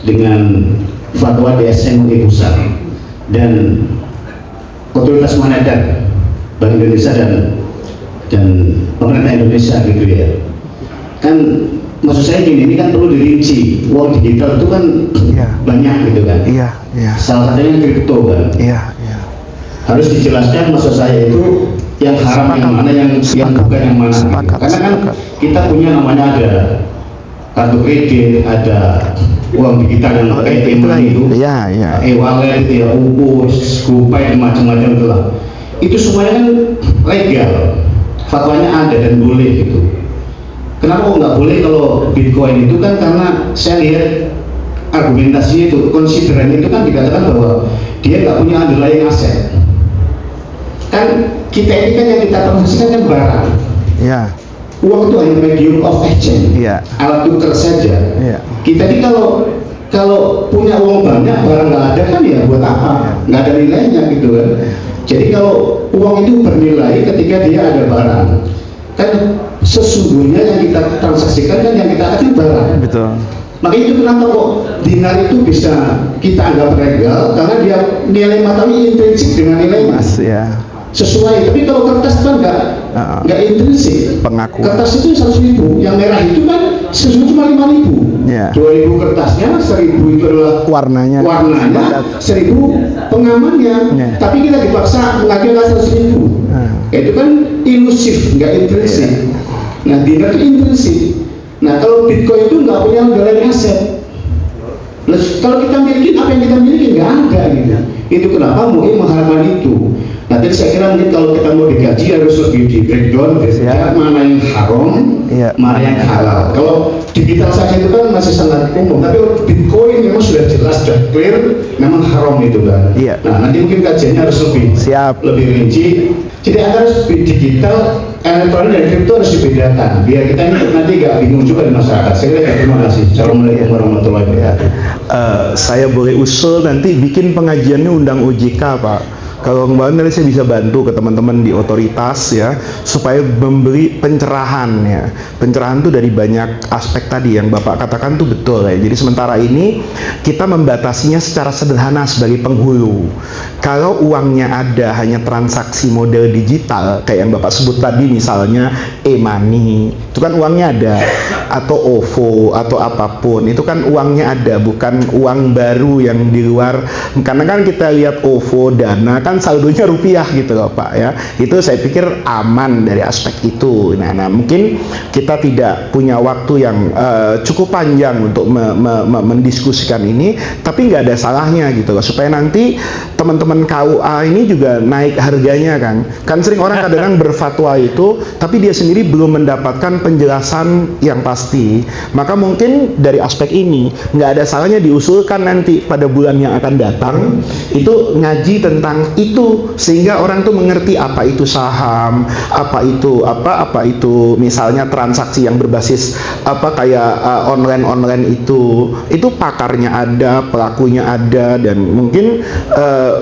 dengan fatwa DSN MUI Pusat dan Otoritas Moneter Bank Indonesia dan pemerintah Indonesia gitu ya. Kan maksud saya ini kan perlu dirinci. Uang digital itu kan banyak gitu kan. Salah satunya kripto kan. Harus dijelaskan maksud saya itu yang haram yang mana, yang bukan yang mana. Karena kan kita punya namanya ada kartu kredit, ada uang digital yang pakai e-money itu, e-wallet itu ya, UPUS, GoPay, macam-macam itulah. Itu semuanya kan legal, fatwanya ada dan boleh gitu. Kenapa kok nggak boleh kalau Bitcoin itu kan? Karena saya lihat argumentasinya itu, konsiderannya itu kan dikatakan bahwa dia nggak punya underlying aset. Kan kita ini kan yang kita transaksikan kan barang. Uang itu hanya medium of exchange, alat tukar saja. Kita ini kalau punya uang banyak, barang nggak ada kan ya buat apa? Nggak ada nilainya gitu kan. Jadi kalau uang itu bernilai ketika dia ada barang. Kan sesungguhnya yang kita transaksikan kan yang kita akan barang. Betul. Makanya itu kenapa kok dinar itu bisa kita anggap legal, karena dia nilai matawi intrinsik dengan nilai sesuai. Tapi kalau kertas kan nggak intrinsik. Kertas itu 100.000, yang merah itu kan sesungguhnya cuma 5.000. 2.000 kertasnya, 1.000 itu adalah warnanya, 1.000 pengamannya. Tapi kita dipaksa mengajukan 100.000. Itu kan ilusif, nggak intrinsik. Nah, dinar itu intrinsik. Nah, kalau Bitcoin itu nggak punya underlying aset. Kalau kita miliki, apa yang kita miliki nggak ada gitu. Itu kenapa MUI mengharamkan itu. Nah, jadi saya kira mungkin kalau kita mau dikaji harus lebih di breakdown mana yang haram, mana yang halal. Kalau digital saja itu kan masih sangat umum, tapi Bitcoin memang sudah jelas, sudah clear, memang haram itu kan. Nah, nanti mungkin kajiannya harus lebih rinci. Jadi antara digital, elektronik dan kripto harus dibedakan, biar kita ini nanti nggak bingung juga di masyarakat. Saya kira terima kasih. Assalamualaikum warahmatullahi wabarakatuh. Saya boleh usul nanti bikin pengajiannya undang OJK, Pak. Kalau kemarin nanti saya bisa bantu ke teman-teman di otoritas ya, supaya memberi pencerahan ya. Pencerahan tuh dari banyak aspek tadi yang Bapak katakan tuh betul ya. Jadi sementara ini kita membatasinya secara sederhana sebagai penghulu. Kalau uangnya ada hanya transaksi model digital kayak yang Bapak sebut tadi, misalnya e-money, itu kan uangnya ada, atau OVO atau apapun, itu kan uangnya ada, bukan uang baru yang di luar. Karena kan kita lihat OVO, Dana kan sedangkan saldonya rupiah gitu loh Pak ya. Itu saya pikir aman dari aspek itu. Nah mungkin kita tidak punya waktu yang cukup panjang untuk mendiskusikan ini, tapi nggak ada salahnya gitu loh, supaya nanti teman-teman KUA ini juga naik harganya kan sering orang kadang berfatwa itu tapi dia sendiri belum mendapatkan penjelasan yang pasti. Maka mungkin dari aspek ini nggak ada salahnya diusulkan nanti pada bulan yang akan datang itu ngaji tentang itu, sehingga orang tuh mengerti apa itu saham, apa itu misalnya transaksi yang berbasis kayak online itu pakarnya ada, pelakunya ada, dan mungkin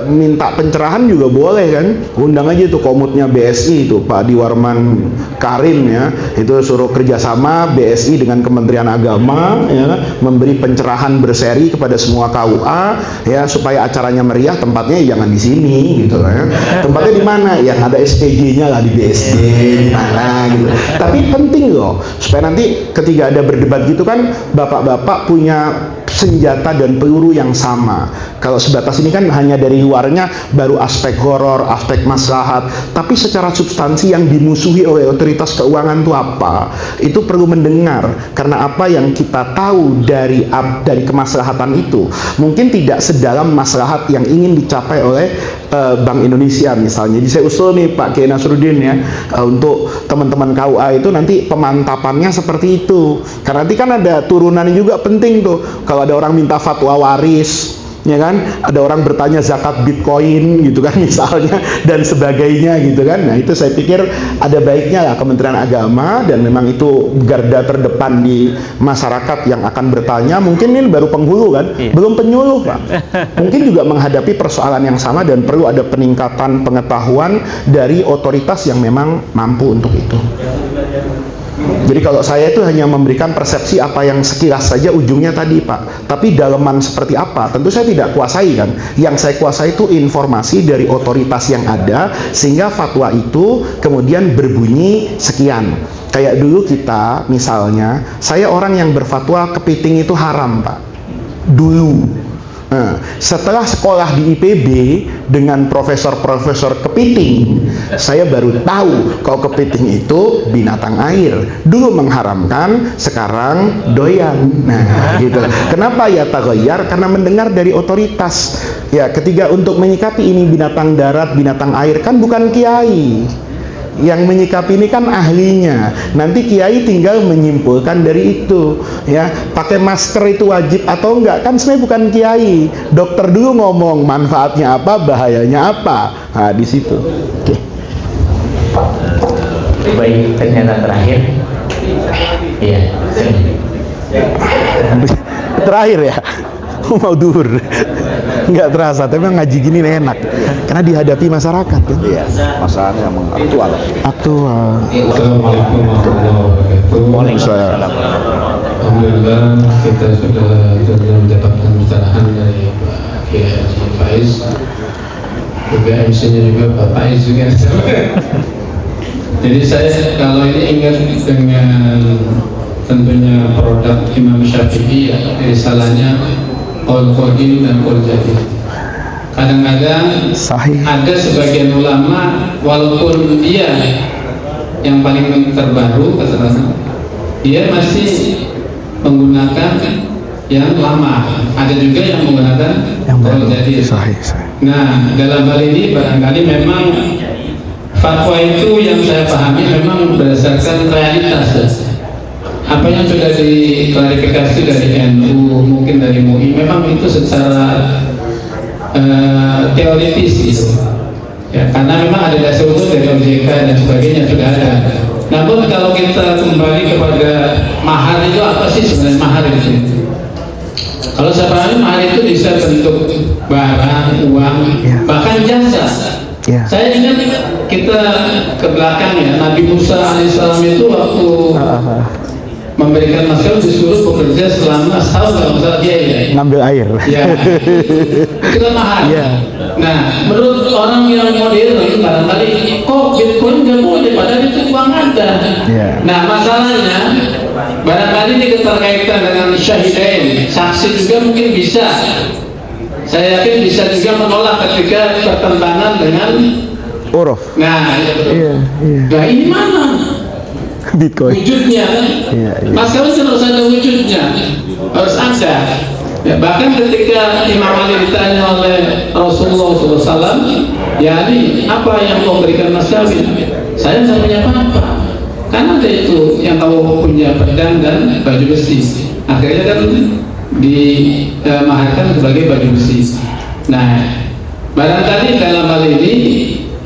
minta pencerahan juga boleh kan, undang aja tuh komutnya BSI itu Pak Diwarman Karim ya, itu suruh kerjasama BSI dengan Kementerian Agama ya, memberi pencerahan berseri kepada semua KUA ya, supaya acaranya meriah. Tempatnya jangan di sini gitu ya, tempatnya di mana yang ada SPG-nya lah, di BSD di mana gitu. Tapi penting loh supaya nanti ketika ada berdebat gitu kan bapak-bapak punya senjata dan peluru yang sama. Kalau sebatas ini kan hanya dari luarnya baru aspek horor, aspek maslahat, tapi secara substansi yang dimusuhi oleh otoritas keuangan itu apa? Itu perlu mendengar, karena apa yang kita tahu dari kemaslahatan itu mungkin tidak sedalam maslahat yang ingin dicapai oleh Bank Indonesia misalnya. Jadi saya usul nih Pak Kiai Nasruddin ya, untuk teman-teman KUA itu nanti pemantapannya seperti itu, karena nanti kan ada turunan juga penting tuh. Kalau ada orang minta fatwa waris ya kan, ada orang bertanya zakat Bitcoin gitu kan misalnya, dan sebagainya gitu kan. Nah itu saya pikir ada baiknya lah Kementerian Agama, dan memang itu garda terdepan di masyarakat yang akan bertanya. Mungkin ini baru penghulu kan, belum penyuluh Pak. Mungkin juga menghadapi persoalan yang sama, dan perlu ada peningkatan pengetahuan dari otoritas yang memang mampu untuk itu. Jadi kalau saya itu hanya memberikan persepsi apa yang sekilas saja ujungnya tadi Pak, tapi daleman seperti apa tentu saya tidak kuasai kan. Yang saya kuasai itu informasi dari otoritas yang ada, sehingga fatwa itu kemudian berbunyi sekian. Kayak dulu kita misalnya, saya orang yang berfatwa kepiting itu haram Pak dulu. Nah, setelah sekolah di IPB dengan profesor-profesor kepiting, saya baru tahu kalau kepiting itu binatang air. Dulu mengharamkan, sekarang doyan. Nah, gitu. Kenapa ya tagayyar? Karena mendengar dari otoritas. Ya, ketiga untuk menyikapi ini binatang darat, binatang air kan bukan kiai. Yang menyikapi ini kan ahlinya. Nanti kiai tinggal menyimpulkan dari itu ya, pakai masker itu wajib atau enggak kan sebenarnya bukan kiai. Dokter dulu ngomong manfaatnya apa, bahayanya apa. Nah di situ. Oke. Baik, pernyataan terakhir. Iya. Terakhir ya. Mau dur, nggak terasa, tapi ngaji gini enak karena dihadapi masyarakat kan. Iya, masalahnya yang aktual. Assalamualaikum warahmatullahi wabarakatuh. Alhamdulillah kita sudah mendapatkan pencerahan dari Pak Kiai Faiz, juga MC-nya juga Pak Faiz juga. Jadi saya kalau ini ingat dengan tentunya produk Imam Syafi'i ya, risalahnya Qaul Qadim dan Qaul Jadid. Kadang-kadang ada sebagian ulama walaupun dia yang paling terbaru katakanlah, dia masih menggunakan yang lama. Ada juga yang menggunakan Qaul Jadid. Nah, dalam hal ini barangkali memang fatwa itu yang saya pahami memang berdasarkan realitas. Apa yang sudah diklarifikasi dari NU, mungkin dari MUI, memang itu secara teoritis gitu. Ya, karena memang ada dasar hukum dari OJK dan sebagainya sudah ada. Namun kalau kita kembali kepada mahar itu apa sih sebenarnya mahar itu? Kalau saya pahami mahar itu bisa bentuk barang, uang, bahkan jasa. Saya ingat kita ke belakang ya, Nabi Musa alaihissalam itu waktu memberikan masker disuruh bekerja selama setahun kalau misalnya dia ya ngambil air ya itu kan mahal nah menurut orang yang modern barangkali kok Bitcoin nggak boleh padahal itu uang ada nah masalahnya barangkali ini keterkaitan dengan syahidain saksi juga mungkin bisa saya yakin bisa juga menolak ketika bertentangan dengan uruf. Nah, Iya. nah ini mana Bitcoin. wujudnya? Iya. Masalah harus ada wujudnya, harus ada. Ya, bahkan ketika Imam Ali ditanya oleh Rasulullah SAW, ya Ali, apa yang kau berikan Mas Kawin? Saya tidak punya apa-apa. Karena ada itu yang kau punya pedang dan baju besi. Akhirnya kan dimaharkan sebagai baju besi. Nah, barangkali dalam hal ini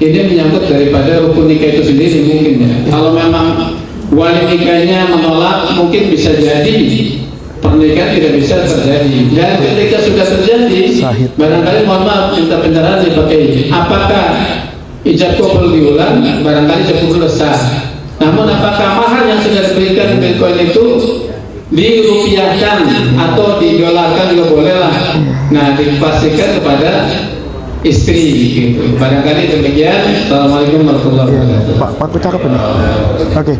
menyangkut daripada rukun nikah itu sendiri mungkin ya. Kalau memang wali nikahnya menolak, mungkin bisa jadi pernikahan tidak bisa terjadi. Dan ketika sudah terjadi, barangkali mohon maaf minta pencerahan dipakai. Apakah ijab kabul diulang? Barangkali ijab kabul sah. Namun apakah mahar yang sudah diberikan Bitcoin itu dirupiahkan atau didolarkan juga boleh lah. Nah, dipastikan kepada istri gitu. Barangkali demikian. Assalamualaikum warahmatullahi wabarakatuh. Pak cakep ini. Oke.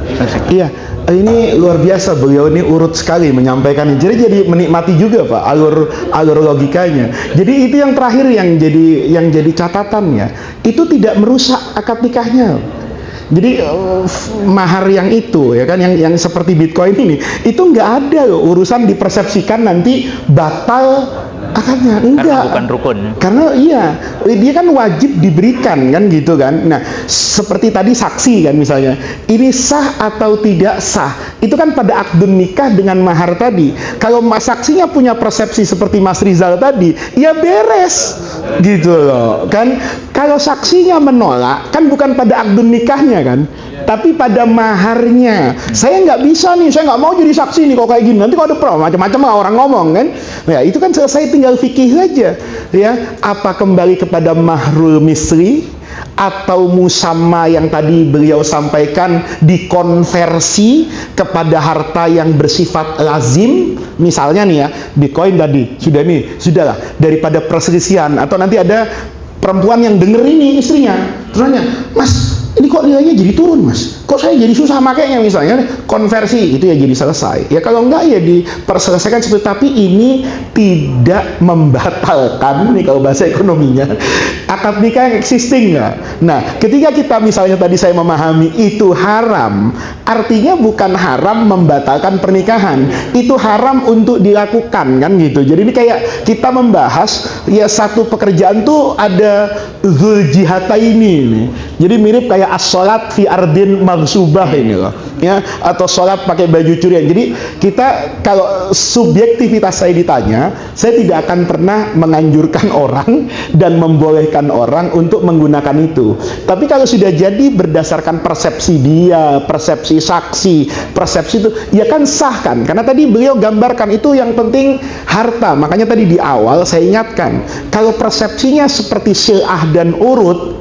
Iya, ini luar biasa, beliau ini urut sekali menyampaikan. Jadi menikmati juga Pak alur logikanya. Jadi itu yang terakhir yang jadi catatannya. Itu tidak merusak akad nikahnya. Jadi mahar yang itu ya kan yang seperti Bitcoin ini itu nggak ada loh urusan dipersepsikan nanti batal akadnya, enggak. Karena bukan rukun. Karena iya, dia kan wajib diberikan kan gitu kan. Nah, seperti tadi saksi kan misalnya, ini sah atau tidak sah, itu kan pada akdun nikah dengan mahar tadi. Kalau saksinya punya persepsi seperti Mas Rizal tadi, ya beres gitu loh kan. Kalau saksinya menolak, kan bukan pada akdun nikahnya kan, tapi pada maharnya. Saya nggak bisa nih, saya nggak mau jadi saksi nih kalau kayak gini. Nanti kalau ada problem macam-macam lah orang ngomong kan. Ya itu kan selesai, tinggal fikih saja. Ya, apa kembali kepada mahrul misri atau musamma yang tadi beliau sampaikan dikonversi kepada harta yang bersifat lazim. Misalnya nih ya, Bitcoin tadi sudahlah daripada perselisihan, atau nanti ada perempuan yang denger ini istrinya terus nanya, Mas ini kok nilainya jadi turun Mas, kok saya jadi susah makainya, misalnya konversi itu ya jadi selesai. Ya kalau enggak ya diperselesaikan seperti, tapi ini tidak membatalkan nih kalau bahasa ekonominya akad nikah yang existing nggak. Nah ketika kita misalnya tadi saya memahami itu haram, artinya bukan haram membatalkan pernikahan, itu haram untuk dilakukan kan gitu. Jadi ini kayak kita membahas ya satu pekerjaan tuh ada dzul jihataini nih. Jadi mirip kayak as-sholat fi ardin maghsubah ini loh ya, atau sholat pakai baju curian. Jadi kita kalau subjektivitas saya ditanya, saya tidak akan pernah menganjurkan orang dan membolehkan orang untuk menggunakan itu. Tapi kalau sudah jadi berdasarkan persepsi dia, persepsi saksi, persepsi itu ya kan sah kan, karena tadi beliau gambarkan itu yang penting harta. Makanya tadi di awal saya ingatkan, kalau persepsinya seperti sil'ah dan urut,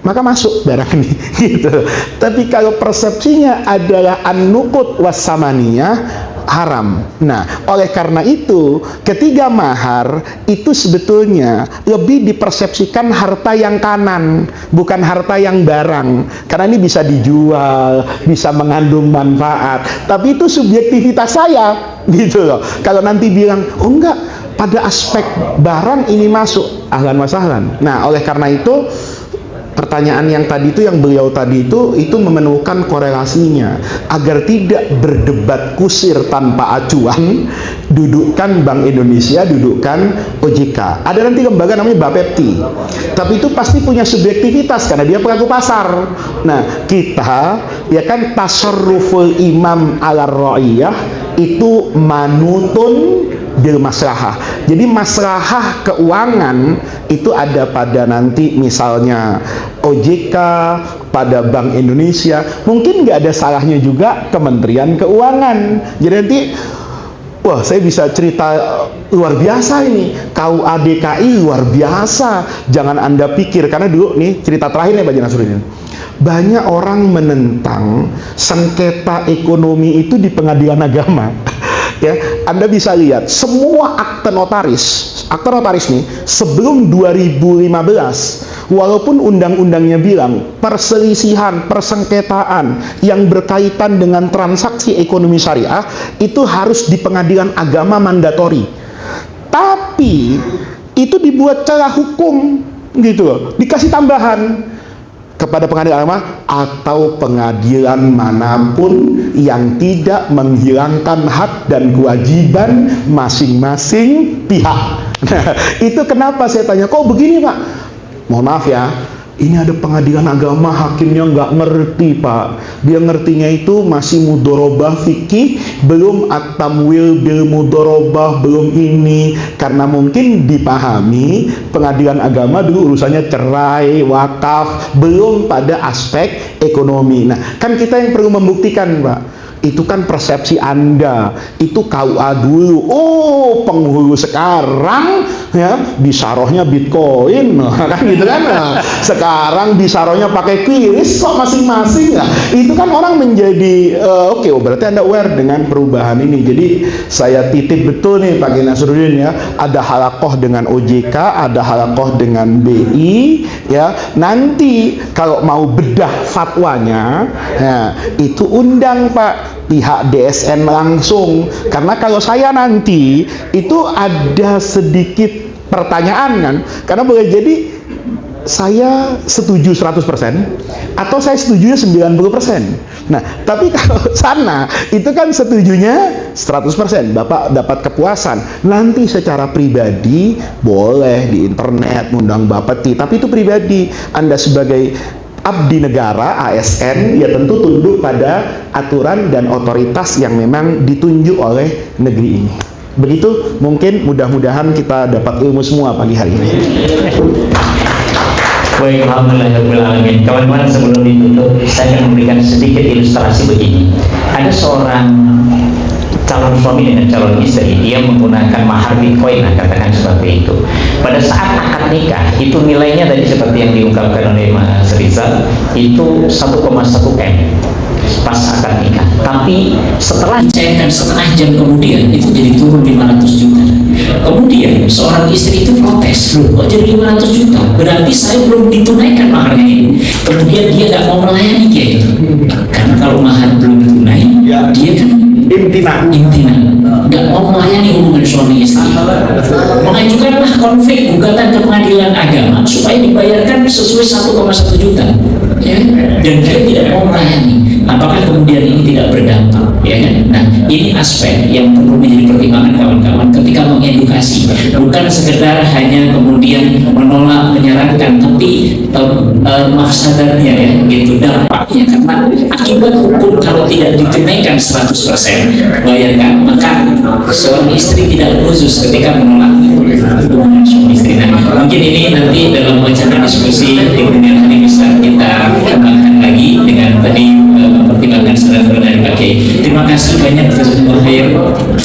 maka masuk barang ini gitu. Tapi kalau persepsinya adalah an-nuqud was-samaniyah, haram. Nah, oleh karena itu ketiga mahar itu sebetulnya lebih dipersepsikan harta yang kanan, bukan harta yang barang. Karena ini bisa dijual, bisa mengandung manfaat. Tapi itu subjektivitas saya gitu loh. Kalau nanti bilang, oh enggak, pada aspek barang ini masuk, ahlan wa sahlan. Nah, oleh karena itu pertanyaan yang tadi itu, yang beliau tadi itu memenuhkan korelasinya agar tidak berdebat kusir tanpa acuan. Dudukkan Bank Indonesia, dudukkan OJK. Ada nanti lembaga namanya Bapepti, tapi itu pasti punya subjektivitas karena dia pelaku pasar. Nah kita ya kan tasarruful imam ala ra'iyah itu manutun bil maslahah. Jadi maslahah keuangan itu ada pada nanti misalnya OJK, pada Bank Indonesia. Mungkin nggak ada salahnya juga Kementerian Keuangan. Jadi nanti, wah saya bisa cerita luar biasa ini, KUA DKI luar biasa. Jangan Anda pikir, karena dulu nih cerita terakhir nih Pak Nasruddin, banyak orang menentang sengketa ekonomi itu di pengadilan agama. Ya, Anda bisa lihat semua akte notaris nih sebelum 2015, walaupun undang-undangnya bilang perselisihan, persengketaan yang berkaitan dengan transaksi ekonomi syariah itu harus di pengadilan agama mandatori. Tapi itu dibuat celah hukum gitu loh, dikasih tambahan kepada pengadilan agama atau pengadilan manapun yang tidak menghilangkan hak dan kewajiban masing-masing pihak. Nah, itu kenapa saya tanya, kok begini Pak? Mohon maaf ya, ini ada pengadilan agama, hakimnya nggak ngerti Pak. Dia ngertinya itu masih mudorobah fikih, belum at-tamwil bil mudorobah, belum ini. Karena mungkin dipahami pengadilan agama dulu urusannya cerai, wakaf, belum pada aspek ekonomi. Nah, kan kita yang perlu membuktikan Pak. Itu kan persepsi Anda, itu KUA dulu. Oh, penghulu sekarang ya bisarohnya Bitcoin, kan gitu kan. Sekarang bisarohnya pakai QRIS kok masing-masing. Nah, itu kan orang menjadi oke, berarti Anda aware dengan perubahan ini. Jadi saya titip betul nih Pak Nasruddin ya, ada halakoh dengan OJK, ada halakoh dengan BI ya. Nanti kalau mau bedah fatwanya, ya, itu undang Pak pihak DSN langsung, karena kalau saya nanti itu ada sedikit pertanyaan kan, karena boleh jadi saya setuju 100% atau saya setuju 90%. Nah, tapi kalau sana itu kan setujunya 100%, Bapak dapat kepuasan. Nanti secara pribadi boleh di internet ngundang Bapeti, tapi itu pribadi. Anda sebagai abdi negara, ASN, ya tentu tunduk pada aturan dan otoritas yang memang ditunjuk oleh negeri ini. Begitu, mungkin mudah-mudahan kita dapat ilmu semua pagi hari ini. Baik, alhamdulillahirrahmanirrahim. Kawan-kawan, sebelum ditutup, saya akan memberikan sedikit ilustrasi begini. Ada seorang calon suami dengan calon istri, dia menggunakan mahar Bitcoin, katakan seperti itu. Pada saat akad nikah, itu nilainya tadi seperti yang diungkapkan oleh Mas Rizal, itu 1,1 M pas akad nikah. Tapi setelah dicairkan setengah jam kemudian itu jadi turun 500 juta. Kemudian seorang istri itu protes, loh kok jadi 500 juta? Berarti saya belum ditunaikan maharnya ini. Kemudian dia nggak mau melayani dia itu, karena kalau mahar belum ditunai, dia kan intina, nggak mau melayani hubungan suami istri. Mengajukanlah konflik gugatan ke pengadilan agama supaya dibayarkan sesuai 1,1 juta, ya? Dan dia tidak mau melayani. Apakah kemudian ini tidak berdampak, ya kan? Nah, ini aspek yang perlu menjadi pertimbangan kawan-kawan ketika mengedukasi, bukan sekedar hanya kemudian menolak, menyarankan, tapi mafsadatnya ya, gitu, dampaknya. Karena akibat hukum kalau tidak ditunaikan 100%, bayarkan, maka seorang istri tidak khusus ketika menolak hubungan suami istri. Nah, mungkin ini nanti dalam wacana diskusi di kemudian hari bisa kita kembangkan lagi dengan tadi pertimbangan saran dari Pak Kiai. Terima kasih banyak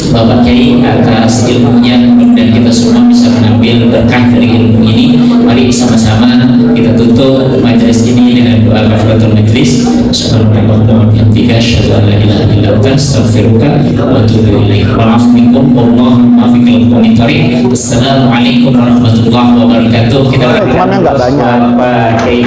Bapak Kiai atas ilmunya, dan kita semua bisa mengambil berkah dari ilmu ini. Mari sama-sama kita tutup majelis ini dengan doa kafaratul majelis. Subhanallah wa bihamdihi asyhadu an la ilaha illa anta astaghfiruka wa atubu ilaik. Wa'afu minkum wallahu muwaffiq lil thoriq. Assalamualaikum warahmatullahi wabarakatuh. Kita nggak banyak Pak Kiai.